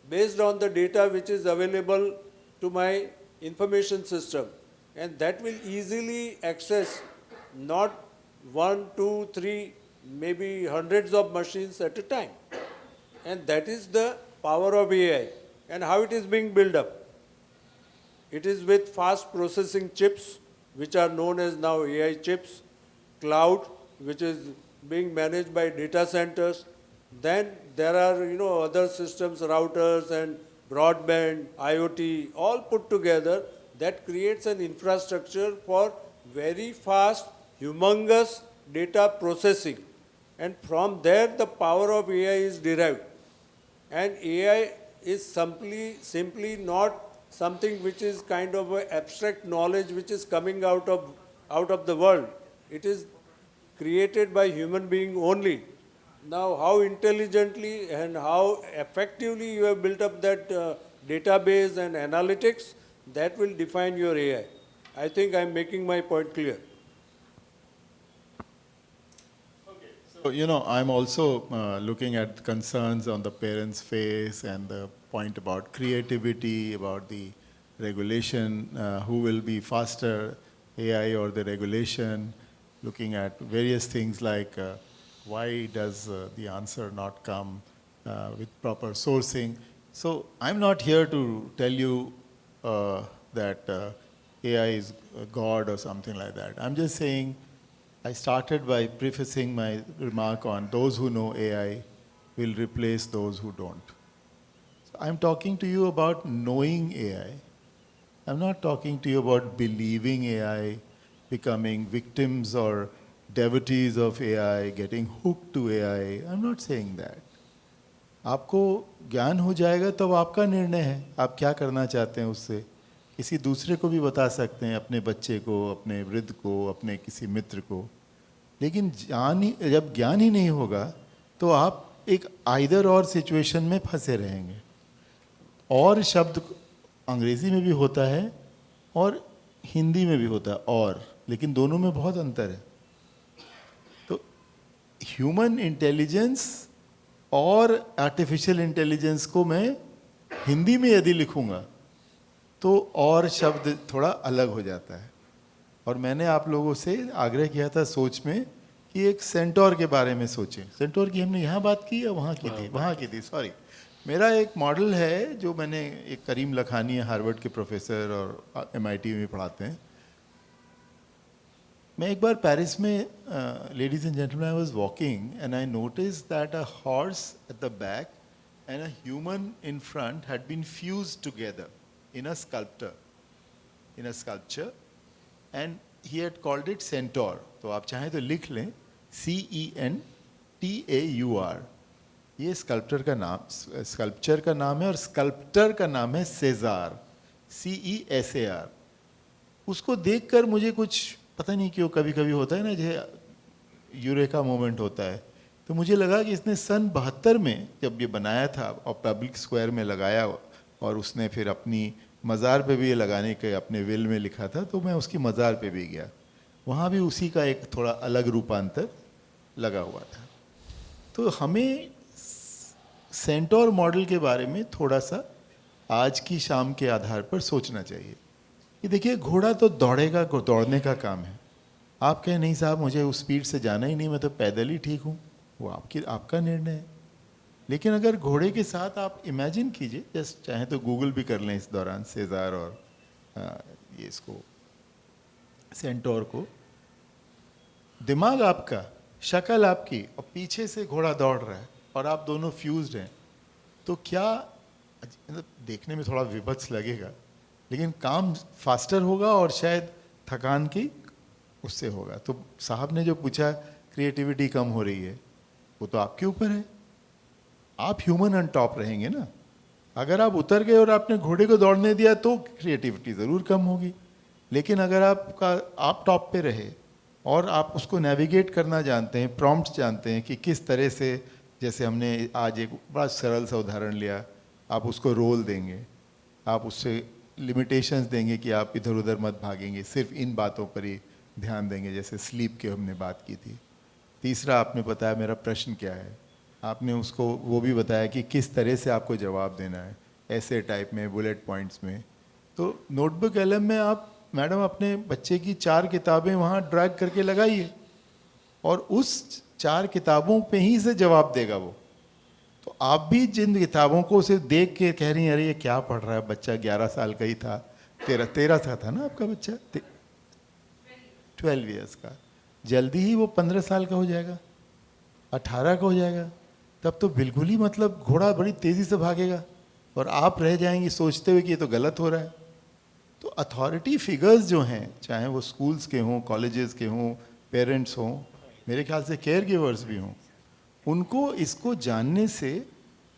[SPEAKER 4] based on the data which is available to my information system. And that will easily access not 1, 2, 3, maybe hundreds of machines at a time. And that is the power of AI and how it is being built up. It is with fast processing chips, which are known as now AI chips, cloud, which is being managed by data centers. Then there are, other systems, routers and broadband, IoT, all put together that creates an infrastructure for very fast, humongous data processing. And from there, the power of AI is derived. And AI is simply not something which is kind of an abstract knowledge which is coming out of the world. It is created by human being only. Now, how intelligently and how effectively you have built up that database and analytics, that will define your AI. I think I'm making my point clear.
[SPEAKER 3] So, I'm also looking at concerns on the parents' face and the point about creativity, about the regulation, who will be faster, AI or the regulation, looking at various things like why does the answer not come with proper sourcing. So I'm not here to tell you that AI is God or something like that. I'm just saying, I started by prefacing my remark on those who know AI will replace those who don't. So I'm talking to you about knowing AI. I'm not talking to you about believing AI, becoming victims or devotees of AI, getting hooked to AI. I'm not saying that. आपको ज्ञान हो जाएगा तब आपका निर्णय है, आप क्या करना चाहते हैं उससे. किसी दूसरे को भी बता सकते हैं, अपने बच्चे को, अपने वृद्ध को, अपने किसी मित्र को. लेकिन जब ज्ञान ही नहीं होगा तो आप एक आइदर और सिचुएशन में फंसे रहेंगे. और शब्द अंग्रेजी में भी होता है और हिंदी में भी होता है और, लेकिन दोनों में बहुत अंतर है. तो ह्यूमन इंटेलिजेंस और आर्टिफिशियल इंटेलिजेंस को मैं हिंदी में यदि लिखूंगा तो और शब्द थोड़ा अलग हो जाता है. और मैंने आप लोगों से आग्रह किया था सोच में कि एक सेंटोर के बारे में सोचें। सेंटोर की हमने यहाँ बात की या वहाँ की थी? वहाँ की थी, सॉरी। मेरा एक मॉडल है जो मैंने, एक करीम लखानी है, हार्वर्ड के प्रोफेसर और MIT में पढ़ाते हैं। मैं एक बार पेरिस में, ladies and gentleman, I was walking and I notice that a horse at the back and a human in front had been fused together in a sculpture and he had called it centaur. तो आप चाहें तो लिख लें, CENTAUR। ये sculpture का नाम है और स्कल्प्टर का नाम है सेजार, CESAR। उसको देखकर मुझे कुछ पता नहीं क्यों, कभी कभी होता है ना, जो यूरेका मोमेंट होता है, तो मुझे लगा कि इसने सन 72 में जब ये बनाया था और पब्लिक स्क्वायर में लगाया, और उसने फिर अपनी मज़ार पे भी ये लगाने के अपने विल में लिखा था, तो मैं उसकी मज़ार पे भी गया, वहाँ भी उसी का एक थोड़ा अलग रूपांतर लगा हुआ था। तो हमें सेंटोर मॉडल के बारे में थोड़ा सा आज की शाम के आधार पर सोचना चाहिए कि देखिए, घोड़ा तो दौड़ेगा, दौड़ने का काम है। आप कहें नहीं साहब मुझे उस स्पीड से जाना ही नहीं, मैं तो पैदल ही ठीक हूँ, वो आपका निर्णय है। लेकिन अगर घोड़े के साथ आप इमेजिन कीजिए, जस्ट चाहे तो गूगल भी कर लें इस दौरान सेजार और ये इसको सेंटोर को, दिमाग आपका, शक्ल आपकी, और पीछे से घोड़ा दौड़ रहा है और आप दोनों फ्यूज्ड हैं, तो क्या, मतलब देखने में थोड़ा विभत्स लगेगा, लेकिन काम फास्टर होगा और शायद थकान की उससे होगा। तो साहब ने जो पूछा क्रिएटिविटी कम हो रही है, वो तो आपके ऊपर है। आप ह्यूमन ऑन टॉप रहेंगे ना। अगर आप उतर गए और आपने घोड़े को दौड़ने दिया तो क्रिएटिविटी ज़रूर कम होगी, लेकिन अगर आप टॉप पे रहे और आप उसको नेविगेट करना जानते हैं, प्रॉम्प्ट्स जानते हैं कि किस तरह से, जैसे हमने आज एक बड़ा सरल सा उदाहरण लिया, आप उसको रोल देंगे, आप उससे लिमिटेशंस देंगे कि आप इधर उधर मत भागेंगे, सिर्फ इन बातों पर ही ध्यान देंगे, जैसे स्लीप की हमने बात की थी। तीसरा आपने बताया मेरा प्रश्न क्या है, आपने उसको वो भी बताया कि किस तरह से आपको जवाब देना है, ऐसे टाइप में, बुलेट पॉइंट्स में। तो नोटबुक कलम में आप मैडम अपने बच्चे की 4 किताबें वहाँ ड्रैग करके लगाइए और उस 4 किताबों पे ही से जवाब देगा वो। तो आप भी जिन किताबों को सिर्फ देख के कह रही हैं अरे ये क्या पढ़ रहा है बच्चा, 11 साल का ही था, 13 का था ना आपका बच्चा, 12 ईयर्स का, जल्दी ही वो 15 साल का हो जाएगा, 18 का हो जाएगा, तब तो बिल्कुल ही मतलब घोड़ा बड़ी तेज़ी से भागेगा और आप रह जाएंगी सोचते हुए कि ये तो गलत हो रहा है। तो अथॉरिटी फिगर्स जो हैं, चाहे वो स्कूल्स के हों, कॉलेजेस के हों, पेरेंट्स हों, मेरे ख्याल से केयर गिवर्स भी हों, उनको इसको जानने से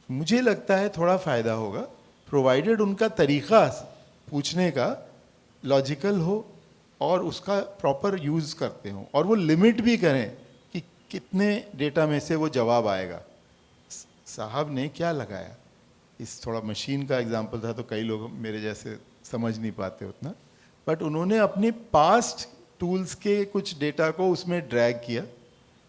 [SPEAKER 3] मुझे लगता है थोड़ा फ़ायदा होगा, प्रोवाइडेड उनका तरीक़ा पूछने का लॉजिकल हो और उसका प्रॉपर यूज़ करते हों, और वो लिमिट भी करें कि कितने डेटा में से वो जवाब आएगा। साहब ने क्या लगाया, इस थोड़ा मशीन का एग्जांपल था तो कई लोग मेरे जैसे समझ नहीं पाते उतना, बट उन्होंने अपने पास्ट टूल्स के कुछ डेटा को उसमें ड्रैग किया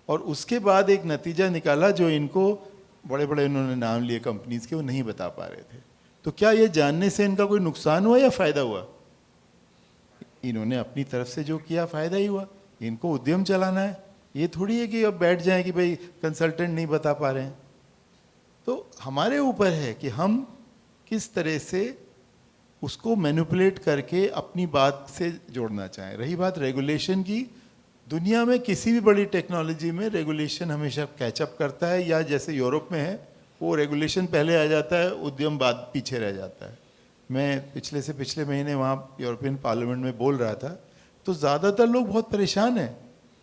[SPEAKER 3] और उसके बाद एक नतीजा निकाला जो इनको बड़े बड़े इन्होंने नाम लिए कंपनीज के, वो नहीं बता पा रहे थे। तो क्या ये जानने से इनका कोई नुकसान हुआ या फ़ायदा हुआ? इन्होंने अपनी तरफ से जो किया फ़ायदा ही हुआ। इनको उद्यम चलाना है, ये थोड़ी है कि अब बैठ जाएं कि भाई कंसल्टेंट नहीं बता पा रहे हैं। तो हमारे ऊपर है कि हम किस तरह से उसको मैनिपुलेट करके अपनी बात से जोड़ना चाहें। रही बात रेगुलेशन की, दुनिया में किसी भी बड़ी टेक्नोलॉजी में रेगुलेशन हमेशा कैचअप करता है, या जैसे यूरोप में है वो रेगुलेशन पहले आ जाता है, उद्यम बाद पीछे रह जाता है। मैं पिछले महीने वहाँ यूरोपियन पार्लियामेंट में बोल रहा था, तो ज़्यादातर लोग बहुत परेशान हैं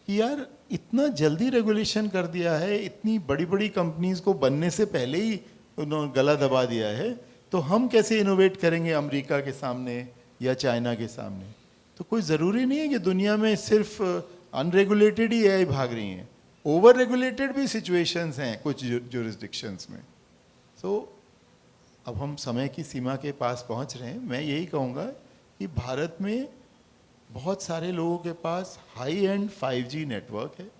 [SPEAKER 3] कि यार इतना जल्दी रेगुलेशन कर दिया है, इतनी बड़ी बड़ी कंपनीज को बनने से पहले ही उन्होंने गला दबा दिया है, तो हम कैसे इनोवेट करेंगे अमेरिका के सामने या चाइना के सामने। तो कोई ज़रूरी नहीं है कि दुनिया में सिर्फ अनरेगुलेटेड ही एआई भाग रही हैं, ओवर रेगुलेटेड भी सिचुएशंस हैं कुछ जुरिस्डिक्शंस में। सो अब हम समय की सीमा के पास पहुंच रहे हैं। मैं यही कहूँगा कि भारत में बहुत सारे लोगों के पास हाई एंड 5G नेटवर्क है,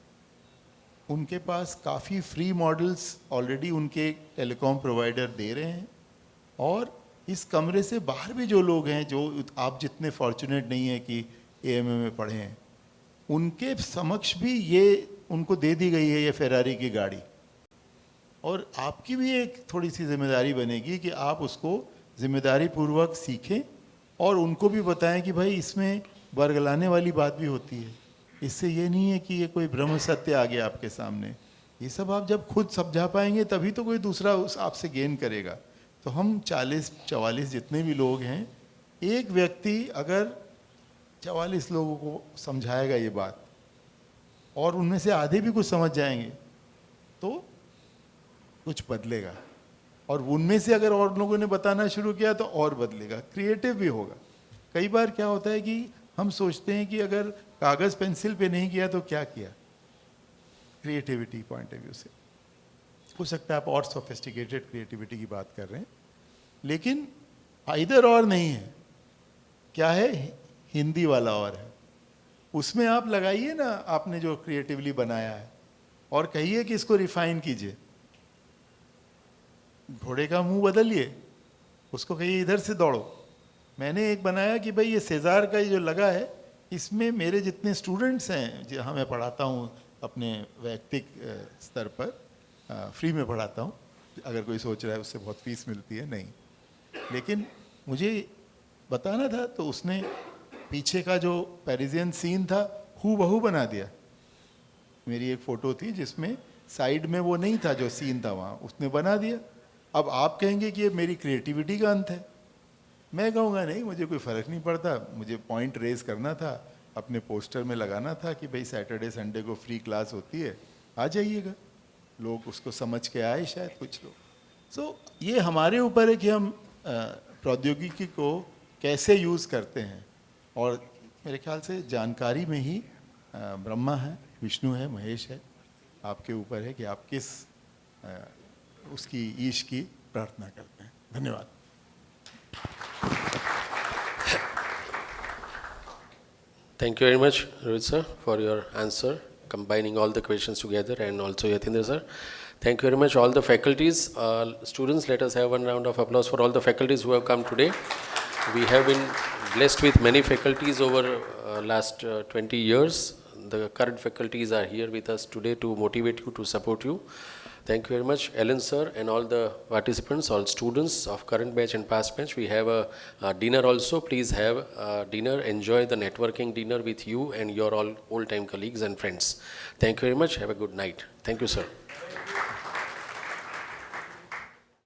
[SPEAKER 3] उनके पास काफ़ी फ्री मॉडल्स ऑलरेडी उनके टेलीकॉम प्रोवाइडर दे रहे हैं, और इस कमरे से बाहर भी जो लोग हैं, जो आप जितने फॉर्चुनेट नहीं हैं कि AMA में पढ़े हैं, उनके समक्ष भी ये उनको दे दी गई है ये फेरारी की गाड़ी, और आपकी भी एक थोड़ी सी जिम्मेदारी बनेगी कि आप उसको जिम्मेदारी पूर्वक सीखें और उनको भी बताएं कि भाई इसमें बरगलाने वाली बात भी होती है। इससे ये नहीं है कि ये कोई ब्रह्म सत्य आ गया आपके सामने। ये सब आप जब खुद समझा पाएंगे तभी तो कोई दूसरा उस आपसे गेन करेगा। तो हम 40-44 जितने भी लोग हैं, एक व्यक्ति अगर 44 लोगों को समझाएगा ये बात और उनमें से आधे भी कुछ समझ जाएंगे तो कुछ बदलेगा, और उनमें से अगर और लोगों ने बताना शुरू किया तो और बदलेगा, क्रिएटिव भी होगा। कई बार क्या होता है कि हम सोचते हैं कि अगर कागज पेंसिल पे नहीं किया तो क्या किया, क्रिएटिविटी पॉइंट ऑफ व्यू से हो सकता है आप और सोफिस्टिकेटेड क्रिएटिविटी की बात कर रहे हैं, लेकिन इधर और नहीं है। क्या है, हिंदी वाला और है, उसमें आप लगाइए ना आपने जो क्रिएटिवली बनाया है और कहिए कि इसको रिफाइन कीजिए। घोड़े का मुंह बदलिए, उसको कहिए इधर से दौड़ो। मैंने एक बनाया कि भाई ये सेजार का ये जो लगा है, इसमें मेरे जितने स्टूडेंट्स हैं जहाँ मैं पढ़ाता हूँ अपने वैयक्तिक स्तर पर, फ्री में पढ़ाता हूँ, अगर कोई सोच रहा है उससे बहुत फीस मिलती है, नहीं, लेकिन मुझे बताना था तो उसने पीछे का जो पेरिजियन सीन था हूबहू बना दिया। मेरी एक फ़ोटो थी जिसमें साइड में वो नहीं था जो सीन था वहाँ, उसने बना दिया। अब आप कहेंगे कि ये मेरी क्रिएटिविटी का अंत है, मैं कहूँगा नहीं, मुझे कोई फ़र्क नहीं पड़ता, मुझे पॉइंट रेज करना था, अपने पोस्टर में लगाना था कि भाई सैटरडे संडे को फ्री क्लास होती है, आ जाइएगा। लोग उसको समझ के आए शायद कुछ लोग। सो ये हमारे ऊपर है कि हम प्रौद्योगिकी को कैसे यूज़ करते हैं, और मेरे ख्याल से जानकारी में ही ब्रह्मा है, विष्णु है, महेश है। आपके ऊपर है कि आप किस उसकी ईश की प्रार्थना करते हैं। धन्यवाद।
[SPEAKER 1] Thank you very much, Rohit sir, for your answer, combining all the questions together, and also Yatindra sir. Thank you very much, all the faculties. Students, let us have one round of applause for all the faculties who have come today. We have been blessed with many faculties over last 20 years. The current faculties are here with us today to motivate you, to support you. Thank you very much, Ellen sir, and all the participants, all students of current batch and past batch. We have a dinner also. Please have dinner. Enjoy the networking dinner with you and your all old-time colleagues and friends. Thank you very much. Have a good night. Thank you, sir.